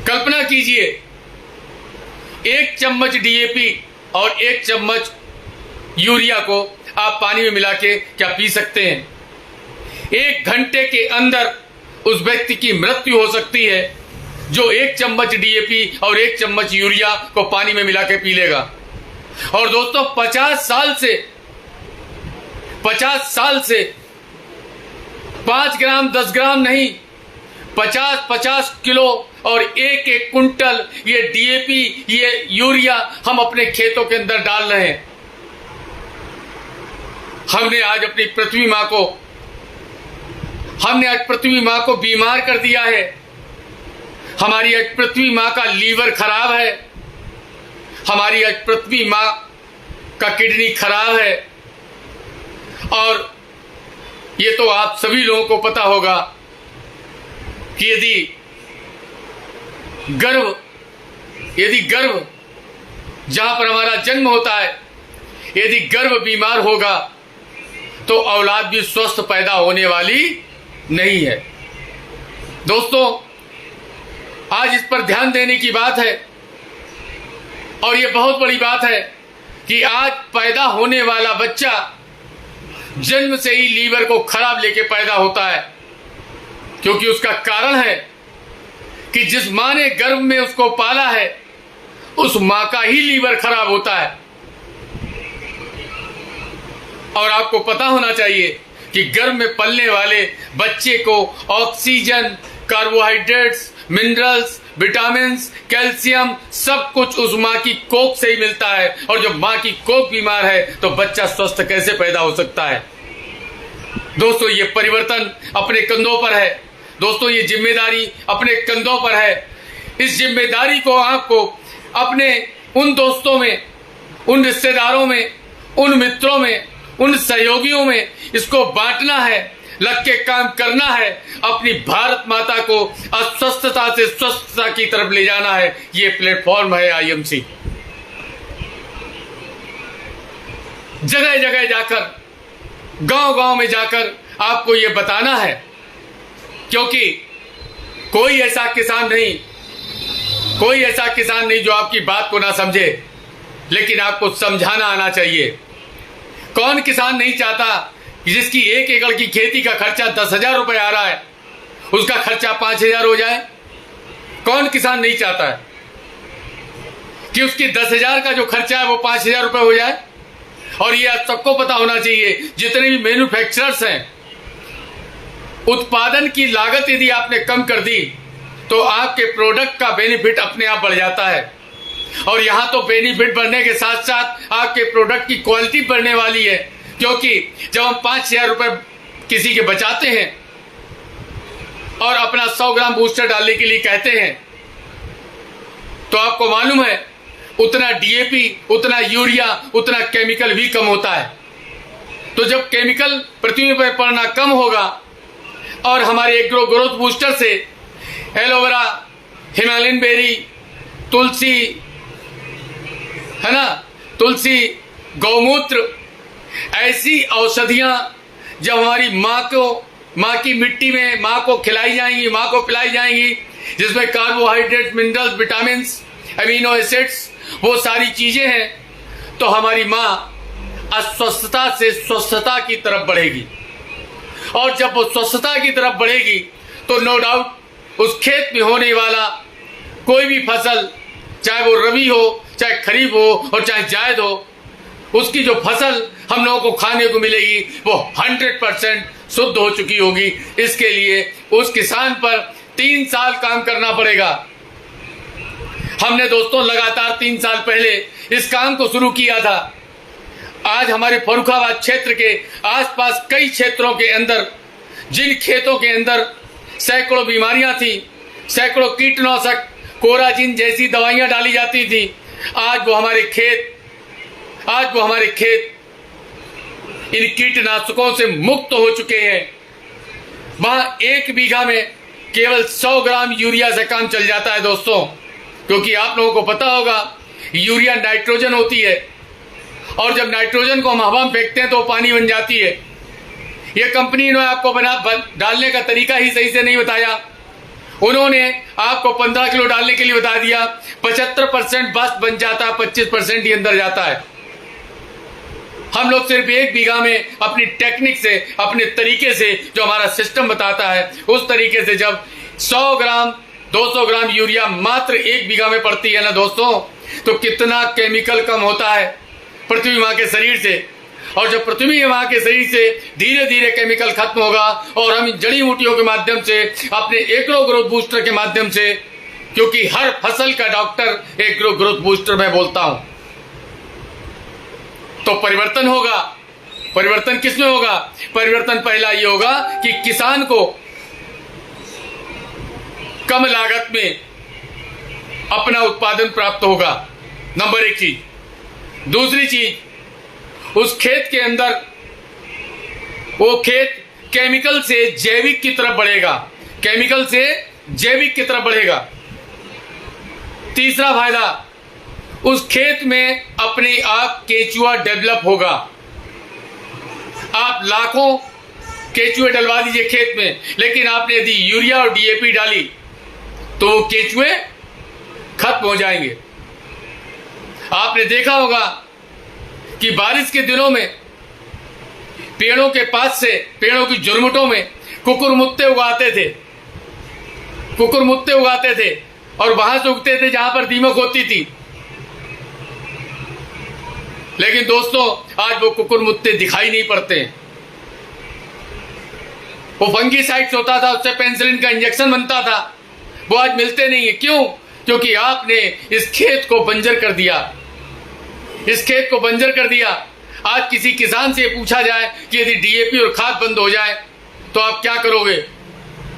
कल्पना कीजिए, 1 चम्मच डीएपी और 1 चम्मच यूरिया को आप पानी में मिला के क्या पी सकते हैं? 1 घंटे के अंदर उस व्यक्ति की मृत्यु हो सकती है जो 1 चम्मच डीएपी और 1 चम्मच यूरिया को पानी में मिला के पी लेगा। और दोस्तों, 50 साल से 5 ग्राम 10 ग्राम नहीं, 50 किलो और 1 कुंटल ये डीएपी, ये यूरिया हम अपने खेतों के अंदर डाल रहे हैं। हमने आज अपनी पृथ्वी माँ को बीमार कर दिया है। हमारी आज पृथ्वी माँ का लीवर खराब है, हमारी आज पृथ्वी माँ का किडनी खराब है। और ये तो आप सभी लोगों को पता होगा कि यदि गर्भ जहां पर हमारा जन्म होता है, यदि गर्भ बीमार होगा तो औलाद भी स्वस्थ पैदा होने वाली नहीं है। दोस्तों, आज इस पर ध्यान देने की बात है, और ये बहुत बड़ी बात है कि आज पैदा होने वाला बच्चा जन्म से ही लीवर को खराब लेके पैदा होता है, क्योंकि उसका कारण है कि जिस मां ने गर्भ में उसको पाला है उस मां का ही लीवर खराब होता है। और आपको पता होना चाहिए कि गर्भ में पलने वाले बच्चे को oxygen, carbohydrates, minerals, vitamins, calcium सब कुछ उस मां की कोख से ही मिलता है। और जब मां की कोख बीमार है तो बच्चा स्वस्थ कैसे पैदा हो सकता है? दोस्तों, ये परिवर्तन अपने कंधों पर है। दोस्तों, ये जिम्मेदारी अपने कंधों पर है। इस जिम्मेदारी को आपको अपने उन दोस्तों में, उन रिश्तेदारों में, उन मित्रों में, उन सहयोगियों में इसको बांटना है, लग के काम करना है। अपनी भारत माता को अस्वस्थता से स्वस्थता की तरफ ले जाना है। ये प्लेटफॉर्म है आईएमसी। जगह जगह जाकर, गांव गांव में जाकर आपको ये बताना है, क्योंकि कोई ऐसा किसान नहीं जो आपकी बात को ना समझे, लेकिन आपको समझाना आना चाहिए। कौन किसान नहीं चाहता कि जिसकी 1 एकड़ की खेती का खर्चा 10,000 रुपए आ रहा है, उसका खर्चा 5,000 हो जाए? कौन किसान नहीं चाहता है कि उसकी 10,000 का जो खर्चा है वो 5,000 रुपए हो जाए? और ये सबको पता होना चाहिए, जितने भी मैन्युफैक्चरर्स हैं, उत्पादन की लागत यदि आपने कम कर दी तो आपके प्रोडक्ट का बेनिफिट अपने आप बढ़ जाता है। और यहां तो बेनिफिट बढ़ने के साथ साथ आपके प्रोडक्ट की क्वालिटी बढ़ने वाली है, क्योंकि जब हम 5,000 रुपए किसी के बचाते हैं और अपना 100 ग्राम बूस्टर डालने के लिए कहते हैं, तो आपको मालूम है उतना डीएपी, उतना यूरिया, उतना केमिकल भी कम होता है। तो जब केमिकल पृथ्वी पर पड़ना कम होगा और हमारे एग्रो ग्रोथ बूस्टर से एलोवेरा, हिमालयन बेरी, तुलसी, है ना, तुलसी, गौमूत्र, ऐसी औषधियां जब हमारी माँ की मिट्टी में माँ को खिलाई जाएंगी, माँ को पिलाई जाएंगी, जिसमें carbohydrate, minerals, vitamins, amino acids, वो सारी चीजें हैं, तो हमारी माँ अस्वस्थता से स्वस्थता की तरफ बढ़ेगी। और जब वो स्वस्थता की तरफ बढ़ेगी तो नो डाउट उस खेत में होने वाला कोई भी फसल, चाहे वो रबी हो, चाहे खरीफ हो और चाहे जायद हो, उसकी जो फसल हम लोगों को खाने को मिलेगी वो 100% शुद्ध हो चुकी होगी। इसके लिए उस किसान पर 3 साल काम करना पड़ेगा। हमने दोस्तों लगातार 3 साल पहले इस काम को शुरू किया था। आज हमारे फर्रुखाबाद क्षेत्र के आसपास कई क्षेत्रों के अंदर, जिन खेतों के अंदर सैकड़ों बीमारियां थी, सैकड़ों कीटनाशक, कोराजिन जैसी दवाइयां डाली जाती थी, आज वो हमारे खेत इन कीटनाशकों से मुक्त हो चुके हैं। वहां 1 बीघा में केवल 100 ग्राम यूरिया से काम चल जाता है दोस्तों, क्योंकि आप लोगों को पता होगा यूरिया नाइट्रोजन होती है, और जब नाइट्रोजन को हम हवा में फेंकते हैं तो वो पानी बन जाती है। ये कंपनी ने आपको डालने का तरीका ही सही से नहीं बताया। उन्होंने आपको 15 किलो डालने के लिए बता दिया, 75% बस बन जाता है, 25% ही अंदर जाता है। हम लोग सिर्फ 1 बीघा में अपनी टेक्निक से, अपने तरीके से, जो हमारा सिस्टम बताता है, उस तरीके से जब 100 ग्राम 200 ग्राम यूरिया मात्र 1 बीघा में पड़ती है ना दोस्तों, तो कितना केमिकल कम होता है पृथ्वी माँ के शरीर से। और जब पृथ्वी माँ के शरीर से धीरे धीरे केमिकल खत्म होगा और हम जड़ी बूटियों के माध्यम से, अपने एग्रो ग्रोथ बूस्टर के माध्यम से, क्योंकि हर फसल का डॉक्टर एग्रो ग्रोथ बूस्टर मैं बोलता हूं, तो परिवर्तन होगा। परिवर्तन किसमें होगा? परिवर्तन पहला ये होगा कि किसान को कम लागत में अपना उत्पादन प्राप्त होगा, नंबर 1 चीज। दूसरी चीज, उस खेत के अंदर वो खेत केमिकल से जैविक की तरफ बढ़ेगा, केमिकल से जैविक की तरफ बढ़ेगा। तीसरा फायदा, उस खेत में अपने आप केचुआ डेवलप होगा। आप लाखों केचुए डलवा दीजिए खेत में, लेकिन आपने यदि यूरिया और डीएपी डाली तो वो केचुए खत्म हो जाएंगे। आपने देखा होगा कि बारिश के दिनों में पेड़ों के पास से, पेड़ों की झुरमुटों में कुकुरमुत्ते उगाते थे और वहां से उगते थे जहां पर दीमक होती थी। लेकिन दोस्तों आज वो कुकुरमुत्ते दिखाई नहीं पड़ते। वो फंगीसाइड्स होता था, उससे पेनिसिलिन का इंजेक्शन बनता था, वो आज मिलते नहीं है। क्यों? क्योंकि आपने इस खेत को बंजर कर दिया, इस खेत को बंजर कर दिया। आज किसी किसान से पूछा जाए कि यदि डीएपी और खाद बंद हो जाए तो आप क्या करोगे,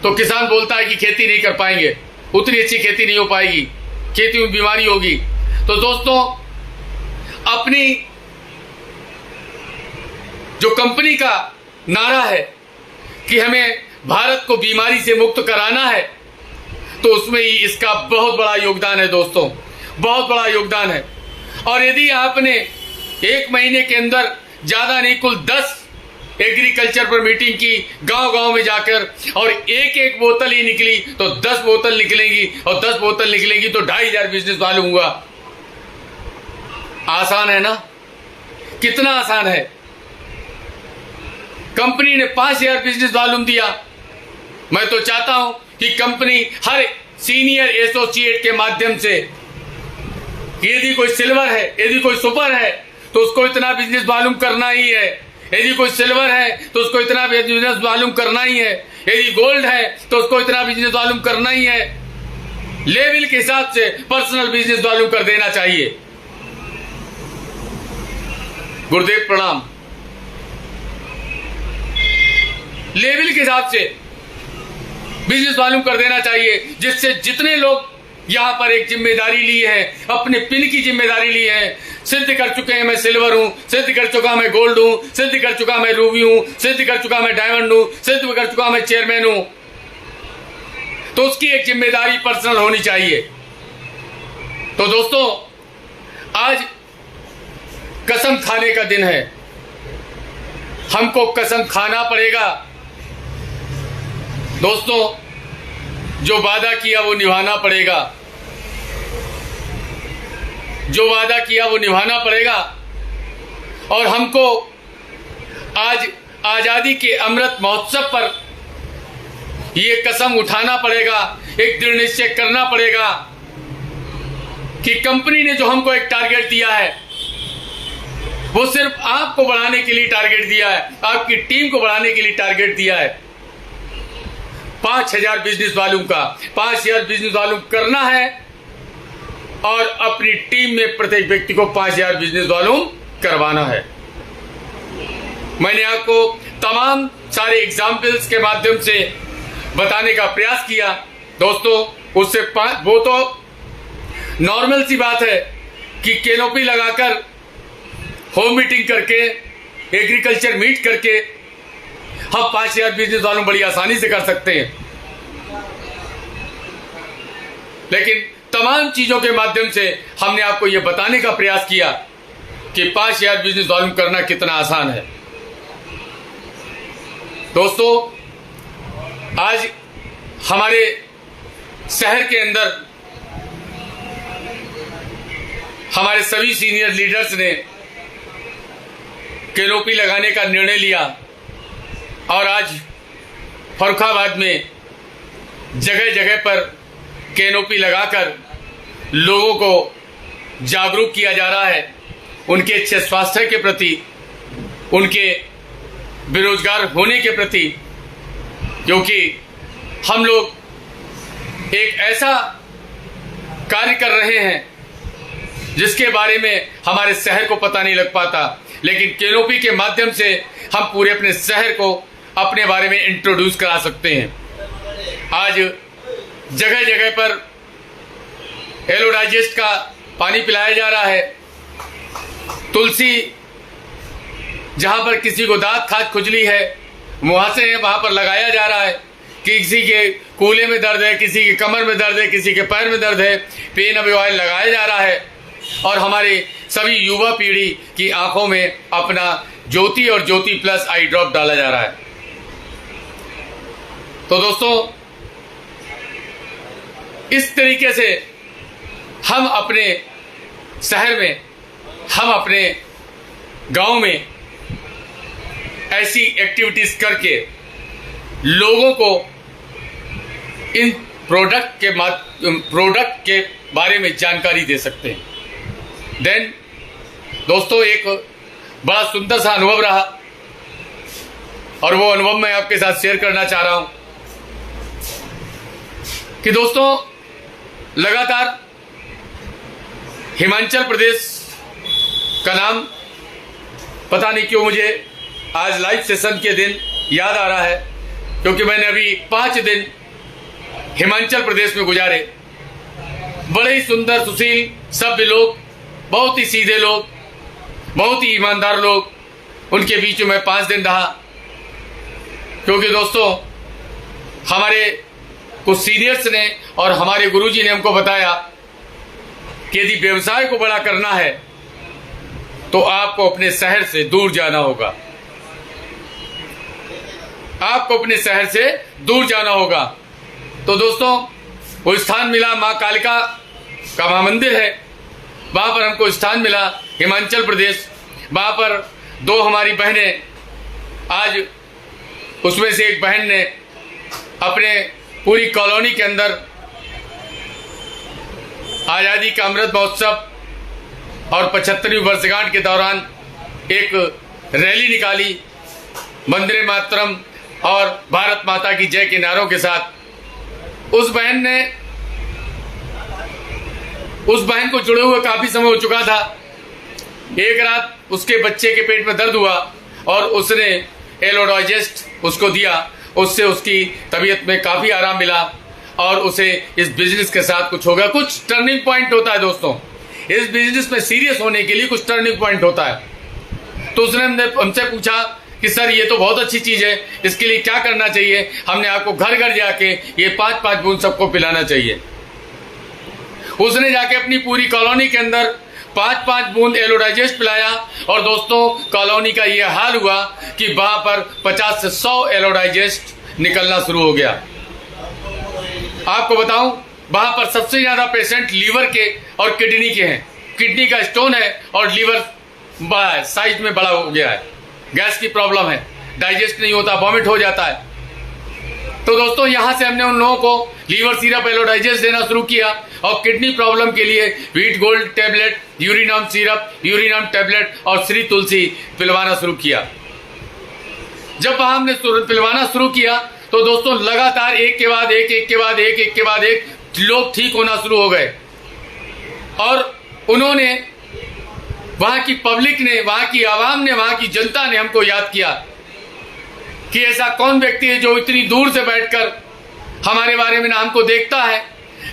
तो किसान बोलता है कि खेती नहीं कर पाएंगे, उतनी अच्छी खेती नहीं हो पाएगी, खेती में बीमारी होगी। तो दोस्तों अपनी जो कंपनी का नारा है कि हमें भारत को बीमारी से मुक्त कराना है, तो उसमें ही इसका बहुत बड़ा योगदान है दोस्तों, बहुत बड़ा योगदान है। और यदि आपने एक महीने के अंदर ज्यादा नहीं कुल 10 एग्रीकल्चर पर मीटिंग की गांव गांव में जाकर, और एक बोतल ही निकली तो 10 बोतल निकलेंगी, और 10 बोतल निकलेंगी तो 2500 बिजनेस मालूम हुआ। आसान है ना? कितना आसान है। कंपनी ने 5000 बिजनेस वॉल्यूम दिया। मैं तो चाहता हूं कि कंपनी हर सीनियर एसोसिएट के माध्यम से, यदि कोई सिल्वर है, यदि कोई सुपर है तो उसको इतना बिजनेस वॉल्यूम करना ही है, यदि कोई सिल्वर है तो उसको इतना बिजनेस वॉल्यूम करना ही है, यदि गोल्ड है तो उसको इतना बिजनेस वॉल्यूम करना ही है। लेवल के हिसाब से पर्सनल बिजनेस वॉल्यूम कर देना चाहिए। गुरुदेव प्रणाम। लेवल के हिसाब से बिजनेस वॉल्यूम कर देना चाहिए, जिससे जितने लोग यहां पर एक जिम्मेदारी ली है, अपने पिन की जिम्मेदारी ली है, सिद्ध कर चुके हैं मैं सिल्वर हूं, सिद्ध कर चुका मैं गोल्ड हूं, सिद्ध कर चुका मैं रूबी हूं, सिद्ध कर चुका मैं डायमंड हूं, सिद्ध कर चुका मैं चेयरमैन हूं, तो उसकी एक जिम्मेदारी पर्सनल होनी चाहिए। तो दोस्तों आज कसम खाने का दिन है, हमको कसम खाना पड़ेगा। दोस्तों जो वादा किया वो निभाना पड़ेगा, जो वादा किया वो निभाना पड़ेगा। और हमको आज आजादी के अमृत महोत्सव पर ये कसम उठाना पड़ेगा, एक दृढ़ निश्चय करना पड़ेगा कि कंपनी ने जो हमको एक टारगेट दिया है वो सिर्फ आपको बढ़ाने के लिए टारगेट दिया है, आपकी टीम को बढ़ाने के लिए टारगेट दिया है। 5000 बिजनेस वॉल्यूम का 5000 बिजनेस वॉल्यूम करना है और अपनी टीम में प्रत्येक व्यक्ति को 5000 बिजनेस वॉल्यूम करवाना है। मैंने आपको तमाम सारे एग्जाम्पल्स के माध्यम से बताने का प्रयास किया दोस्तों। उससे वो तो नॉर्मल सी बात है कि कैनोपी लगाकर, होम मीटिंग करके, एग्रीकल्चर मीट करके हम 5000 बिजनेस वॉल्यूम बड़ी आसानी से कर सकते हैं। लेकिन तमाम चीजों के माध्यम से हमने आपको यह बताने का प्रयास किया कि 5000 बिजनेस वॉल्यूम करना कितना आसान है। दोस्तों आज हमारे शहर के अंदर हमारे सभी सीनियर लीडर्स ने कैनोपी लगाने का निर्णय लिया और आज फर्रुखाबाद में जगह जगह पर कैनोपी लगाकर लोगों को जागरूक किया जा रहा है, उनके अच्छे स्वास्थ्य के प्रति, उनके बेरोजगार होने के प्रति, क्योंकि हम लोग एक ऐसा कार्य कर रहे हैं जिसके बारे में हमारे शहर को पता नहीं लग पाता, लेकिन कैनोपी के माध्यम से हम पूरे अपने शहर को अपने बारे में इंट्रोड्यूस करा सकते हैं। आज जगह जगह पर एलो डाइजेस्ट का पानी पिलाया जा रहा है, तुलसी जहां पर किसी को दांत खाज खुजली है, मुहासे है, वहां पर लगाया जा रहा है। किसी के कूल्हे में दर्द है, किसी के कमर में दर्द है, किसी के पैर में दर्द है, पेन अभी ऑयल लगाया जा रहा है। और हमारे सभी युवा पीढ़ी की आंखों में अपना ज्योति और ज्योति प्लस आई ड्रॉप डाला जा रहा है। तो दोस्तों इस तरीके से हम अपने शहर में, हम अपने गांव में ऐसी एक्टिविटीज करके लोगों को इन प्रोडक्ट के बारे में जानकारी दे सकते हैं। देन दोस्तों, एक बड़ा सुंदर सा अनुभव रहा और वो अनुभव मैं आपके साथ शेयर करना चाह रहा हूं कि दोस्तों, लगातार हिमाचल प्रदेश का नाम पता नहीं क्यों मुझे आज लाइव सेशन के दिन याद आ रहा है, क्योंकि मैंने अभी 5 दिन हिमाचल प्रदेश में गुजारे। बड़े ही सुंदर, सुशील, सभ्य लोग, बहुत ही सीधे लोग, बहुत ही ईमानदार लोग, उनके बीच में 5 दिन रहा। क्योंकि दोस्तों, हमारे कुछ सीनियर्स ने और हमारे गुरुजी ने हमको बताया कि यदि व्यवसाय को बड़ा करना है तो आपको अपने शहर से दूर जाना होगा। आपको अपने शहर से दूर जाना होगा। तो दोस्तों, वो स्थान मिला, मां कालिका का महामंदिर है, वहां पर हमको स्थान मिला, हिमाचल प्रदेश। वहां पर 2 हमारी बहनें, आज उसमें से एक बहन ने अपने पूरी कॉलोनी के अंदर आज़ादी का अमृत महोत्सव और 75वीं वर्षगांठ के दौरान एक रैली निकाली, वंदे मातरम और भारत माता की जय के नारों के साथ। उस बहन को जुड़े हुए काफी समय हो चुका था। एक रात उसके बच्चे के पेट में दर्द हुआ और उसने एलोडाइजेस्ट उसको दिया। उससे उसकी तबीयत में काफी आराम मिला और उसे इस बिजनेस के साथ कुछ हो गया। कुछ टर्निंग पॉइंट होता है दोस्तों, इस बिजनेस में सीरियस होने के लिए कुछ टर्निंग पॉइंट होता है। तो उसने हमसे पूछा कि सर, ये तो बहुत अच्छी चीज है, इसके लिए क्या करना चाहिए? हमने आपको घर घर जाके ये 5-5 बूंद सबको पिलाना चाहिए। उसने जाके अपनी पूरी कॉलोनी के अंदर 5-5 बूंद एलोडाइजेस्ट पिलाया और दोस्तों, कॉलोनी का ये हाल हुआ कि वहां पर 50 से 100 एलोडाइजेस्ट निकलना शुरू हो गया। आपको बताऊं, वहां पर सबसे ज्यादा पेशेंट लीवर के और किडनी के हैं। किडनी का स्टोन है और लीवर बड़ा है, साइज में बड़ा हो गया है, गैस की प्रॉब्लम है, डाइजेस्ट नहीं होता, वॉमिट हो जाता है। तो दोस्तों, यहां से हमने उन लोगों को लीवर सिरप एलोडाइजेस्ट देना शुरू किया और किडनी प्रॉब्लम के लिए wheat gold tablet, Urinam syrup, Urinam tablet और श्री तुलसी पिलवाना शुरू किया। जब वहां हमने पिलवाना शुरू किया तो दोस्तों, लगातार एक के बाद एक लोग ठीक होना शुरू हो गए। और उन्होंने, वहां की पब्लिक ने, वहां की आवाम ने, वहां की जनता ने हमको याद किया कि ऐसा कौन व्यक्ति है जो इतनी दूर से बैठकर हमारे बारे में ना हमको देखता है,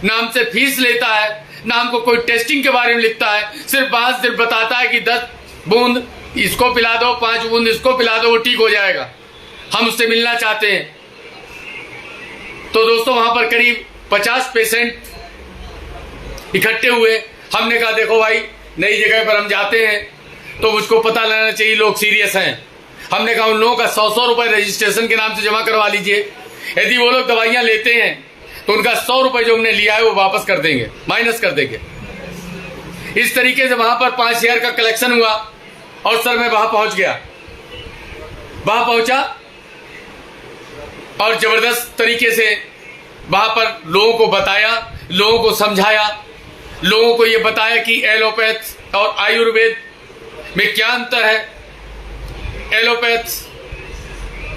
ना हमसे फीस लेता है, ना हमको कोई टेस्टिंग के बारे में लिखता है, सिर्फ बताता है कि 10 बूंद इसको पिला दो, 5 बूंद इसको पिला दो, वो ठीक हो जाएगा, हम उससे मिलना चाहते हैं। तो दोस्तों, वहां पर करीब 50 पेशेंट इकट्ठे हुए। हमने कहा, देखो भाई, नई जगह पर हम जाते हैं तो मुझको पता लगना चाहिए लोग सीरियस हैं। हमने कहा, उन लोगों का 100 रुपए रजिस्ट्रेशन के नाम से जमा करवा लीजिए। यदि वो लोग दवाइयां लेते हैं तो उनका 100 रुपए जो हमने लिया है वो वापस कर देंगे, माइनस कर देंगे। इस तरीके से वहां पर 5000 का कलेक्शन हुआ और सर मैं वहां पहुंच गया। वहां पहुंचा और जबरदस्त तरीके से वहां पर लोगों को बताया, लोगों को समझाया, लोगों को यह बताया कि एलोपैथ और आयुर्वेद में क्या अंतर है, एलोपैथ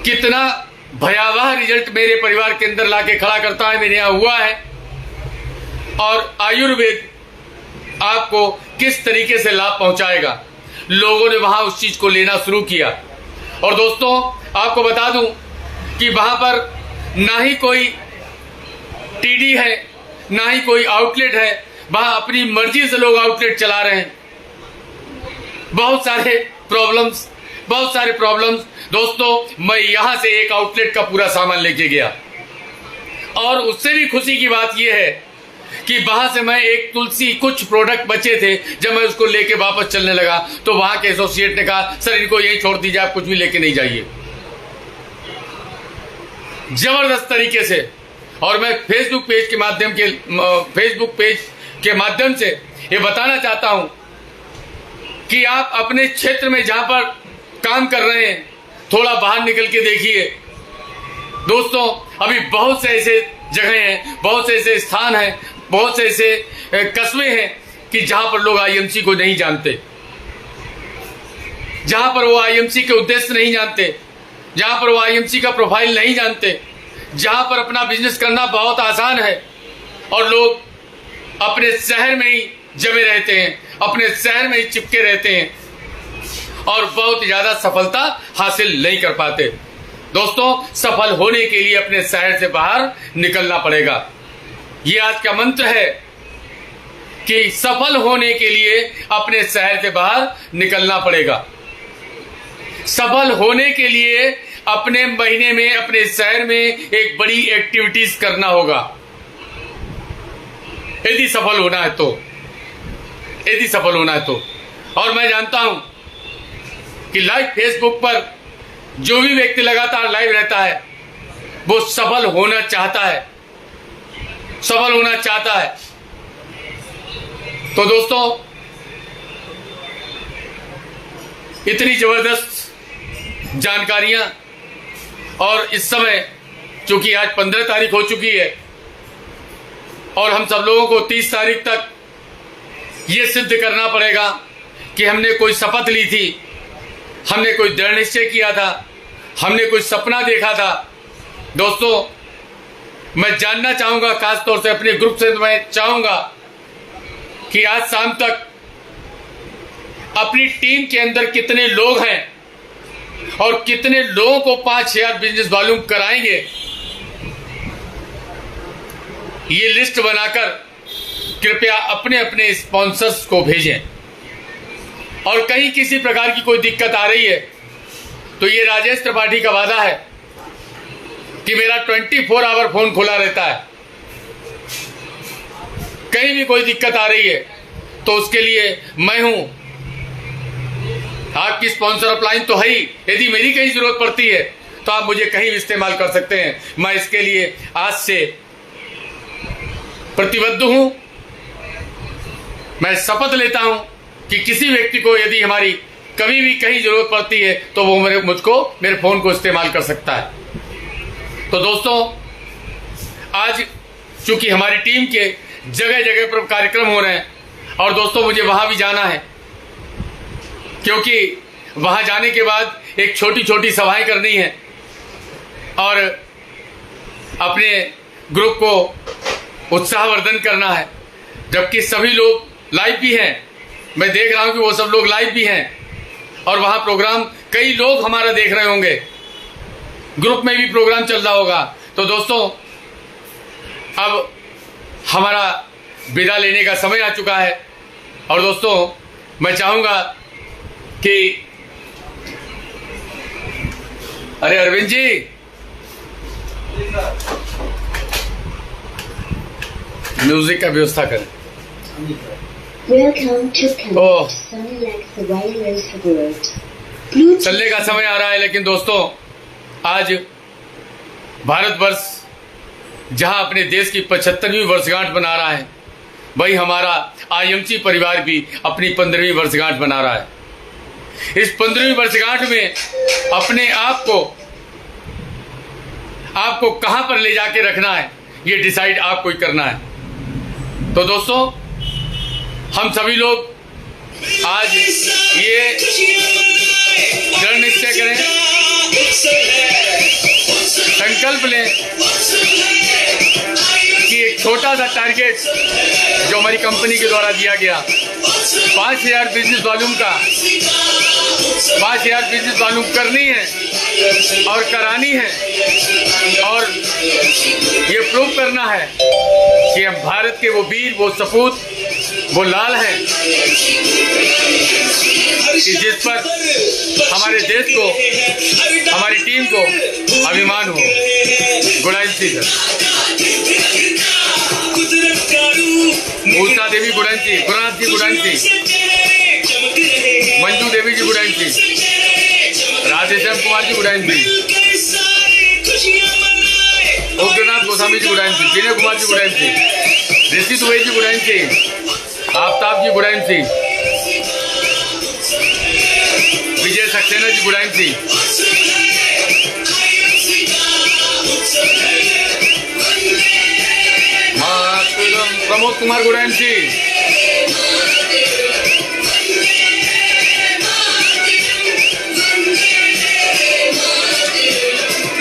कितना भयावह रिजल्ट मेरे परिवार के अंदर लाके खड़ा करता है, मेरे यहां हुआ है, और आयुर्वेद आपको किस तरीके से लाभ पहुंचाएगा। लोगों ने वहां उस चीज को लेना शुरू किया। और दोस्तों, आपको बता दूं कि वहां पर ना ही कोई टीडी है, ना ही कोई आउटलेट है, वहां अपनी मर्जी से लोग आउटलेट चला रहे हैं। बहुत सारे प्रॉब्लम्स दोस्तों, मैं यहां से एक आउटलेट का पूरा सामान लेके गया और उससे भी खुशी की बात यह है कि वहां से मैं एक तुलसी, कुछ प्रोडक्ट बचे थे, जब मैं उसको लेके वापस चलने लगा तो वहां के एसोसिएट ने कहा, सर इनको यही छोड़ दीजिए, आप कुछ भी लेके नहीं जाइए। जबरदस्त तरीके से। और मैं फेसबुक पेज के माध्यम से ये बताना चाहता हूं कि आप अपने क्षेत्र में जहां पर काम कर रहे हैं थोड़ा बाहर निकल के देखिए। दोस्तों, अभी बहुत से ऐसे जगह हैं, बहुत से ऐसे स्थान हैं, बहुत से ऐसे कस्बे हैं कि जहां पर लोग आईएमसी को नहीं जानते, जहां पर वो आईएमसी के उद्देश्य नहीं जानते, जहां पर वो आईएमसी का प्रोफाइल नहीं जानते, जहां पर अपना बिजनेस करना बहुत आसान है और लोग अपने शहर में ही जमे रहते हैं, अपने शहर में ही चिपके रहते हैं और बहुत ज्यादा सफलता हासिल नहीं कर पाते। दोस्तों, सफल होने के लिए अपने शहर से बाहर निकलना पड़ेगा। ये आज का मंत्र है कि सफल होने के लिए अपने शहर से बाहर निकलना पड़ेगा। सफल होने के लिए अपने महीने में अपने शहर में एक बड़ी एक्टिविटीज करना होगा। यदि सफल होना है तो, यदि सफल होना है तो। और मैं जानता हूं कि लाइव फेसबुक पर जो भी व्यक्ति लगातार लाइव रहता है वो सफल होना चाहता है, सफल होना चाहता है। तो दोस्तों, इतनी जबरदस्त जानकारियां और इस समय चूंकि आज 15 तारीख हो चुकी है और हम सब लोगों को 30 तारीख तक ये सिद्ध करना पड़ेगा कि हमने कोई शपथ ली थी, हमने कोई दृढ़ निश्चय किया था, हमने कोई सपना देखा था। दोस्तों, मैं जानना चाहूंगा, खासतौर से अपने ग्रुप से मैं चाहूंगा कि आज शाम तक अपनी टीम के अंदर कितने लोग हैं और कितने लोगों को 5000 बिजनेस वॉल्यूम कराएंगे, ये लिस्ट बनाकर कृपया अपने अपने स्पॉन्सर्स को भेजें। और कहीं किसी प्रकार की कोई दिक्कत आ रही है तो ये राजेश त्रिपाठी का वादा है कि मेरा 24 आवर फोन खुला रहता है। कहीं भी कोई दिक्कत आ रही है तो उसके लिए मैं हूं। आपकी स्पॉन्सर अपलाइन तो है ही, यदि मेरी कहीं जरूरत पड़ती है तो आप मुझे कहीं भी इस्तेमाल कर सकते हैं। मैं इसके लिए आज से प्रतिबद्ध हूं। मैं शपथ लेता हूं कि किसी व्यक्ति को यदि हमारी कभी भी कहीं जरूरत पड़ती है तो वो मेरे फोन को इस्तेमाल कर सकता है। तो दोस्तों, आज चूंकि हमारी टीम के जगह जगह पर कार्यक्रम हो रहे हैं और दोस्तों मुझे वहां भी जाना है, क्योंकि वहां जाने के बाद एक छोटी छोटी सभाएं करनी है और अपने ग्रुप को उत्साहवर्धन करना है। जबकि सभी लोग लाइव भी हैं, मैं देख रहा हूं कि वो सब लोग लाइव भी हैं और वहां प्रोग्राम कई लोग हमारा देख रहे होंगे, ग्रुप में भी प्रोग्राम चल रहा होगा। तो दोस्तों, अब हमारा विदा लेने का समय आ चुका है और दोस्तों मैं चाहूंगा कि अरे अरविंद जी, म्यूजिक का व्यवस्था करें। Welcome to Connect Sunlight the Wireless World. चलने का समय आ रहा है, लेकिन दोस्तों आज भारतवर्ष जहां अपने देश की 75वीं वर्षगांठ मना रहा है, वही हमारा आईएमसी परिवार भी अपनी 15वीं वर्षगांठ मना रहा है। इस 15वीं वर्षगांठ में अपने आप को कहां पर ले जाके रखना है, ये डिसाइड आपको ही करना है। तो दोस्तों, हम सभी लोग आज ये दृढ़ निश्चय करें, संकल्प लें कि एक छोटा सा टारगेट जो हमारी कंपनी के द्वारा दिया गया 5000 बिजनेस वॉल्यूम का, 5000 बिजनेस वॉल्यूम करनी है और करानी है और ये प्रूव करना है कि हम भारत के वो वीर, वो सपूत, वो लाल हैं कि जिस पर हमारे देश को, हमारी टीम को अभिमान हो। गुड़ांशी सर, उषा देवी गुड़ांशी, गुरुनाथ जी गुड़ांशी, मंजू देवी जी गुड़ांशी, राधेश्याम कुमार जी गुड़ांशी, उग्रनाथ गोस्वामी जी गुड़ांशी, विनय कुमार जी गुड़ांशी, ऋषि दुबे जी गुड़ांशी, आफ्ताब जी गुड़ांशी, सक्सेना जी गुड़ एमसी, उत्सव है IMC का उत्सव है वंदे मातरम प्रमोद कुमार गुड़ एमसी,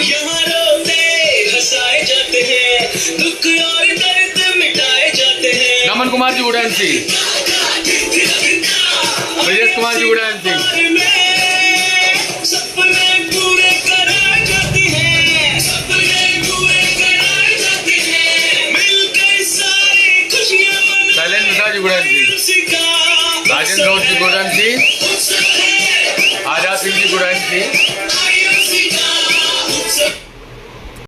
यहाँ रोते हंसाए जाते हैं, दुख और दर्द मिटाए जाते हैं। नमन कुमार जी गुड़ एमसी, ब्रजेश कुमार जी गुड़ एमसी, सपने पूरे कराए जाते हैं, सपने पूरे कराए जाते हैं। मिलकर सारी खुशियाँ मनाए शैलेंद्र प्रसाद जी गुड़ एमसी, IMC का राजेंद्र राउत जी गुड़ एमसी, उत्सव है आजाद सिंह जी गुड़ एमसी,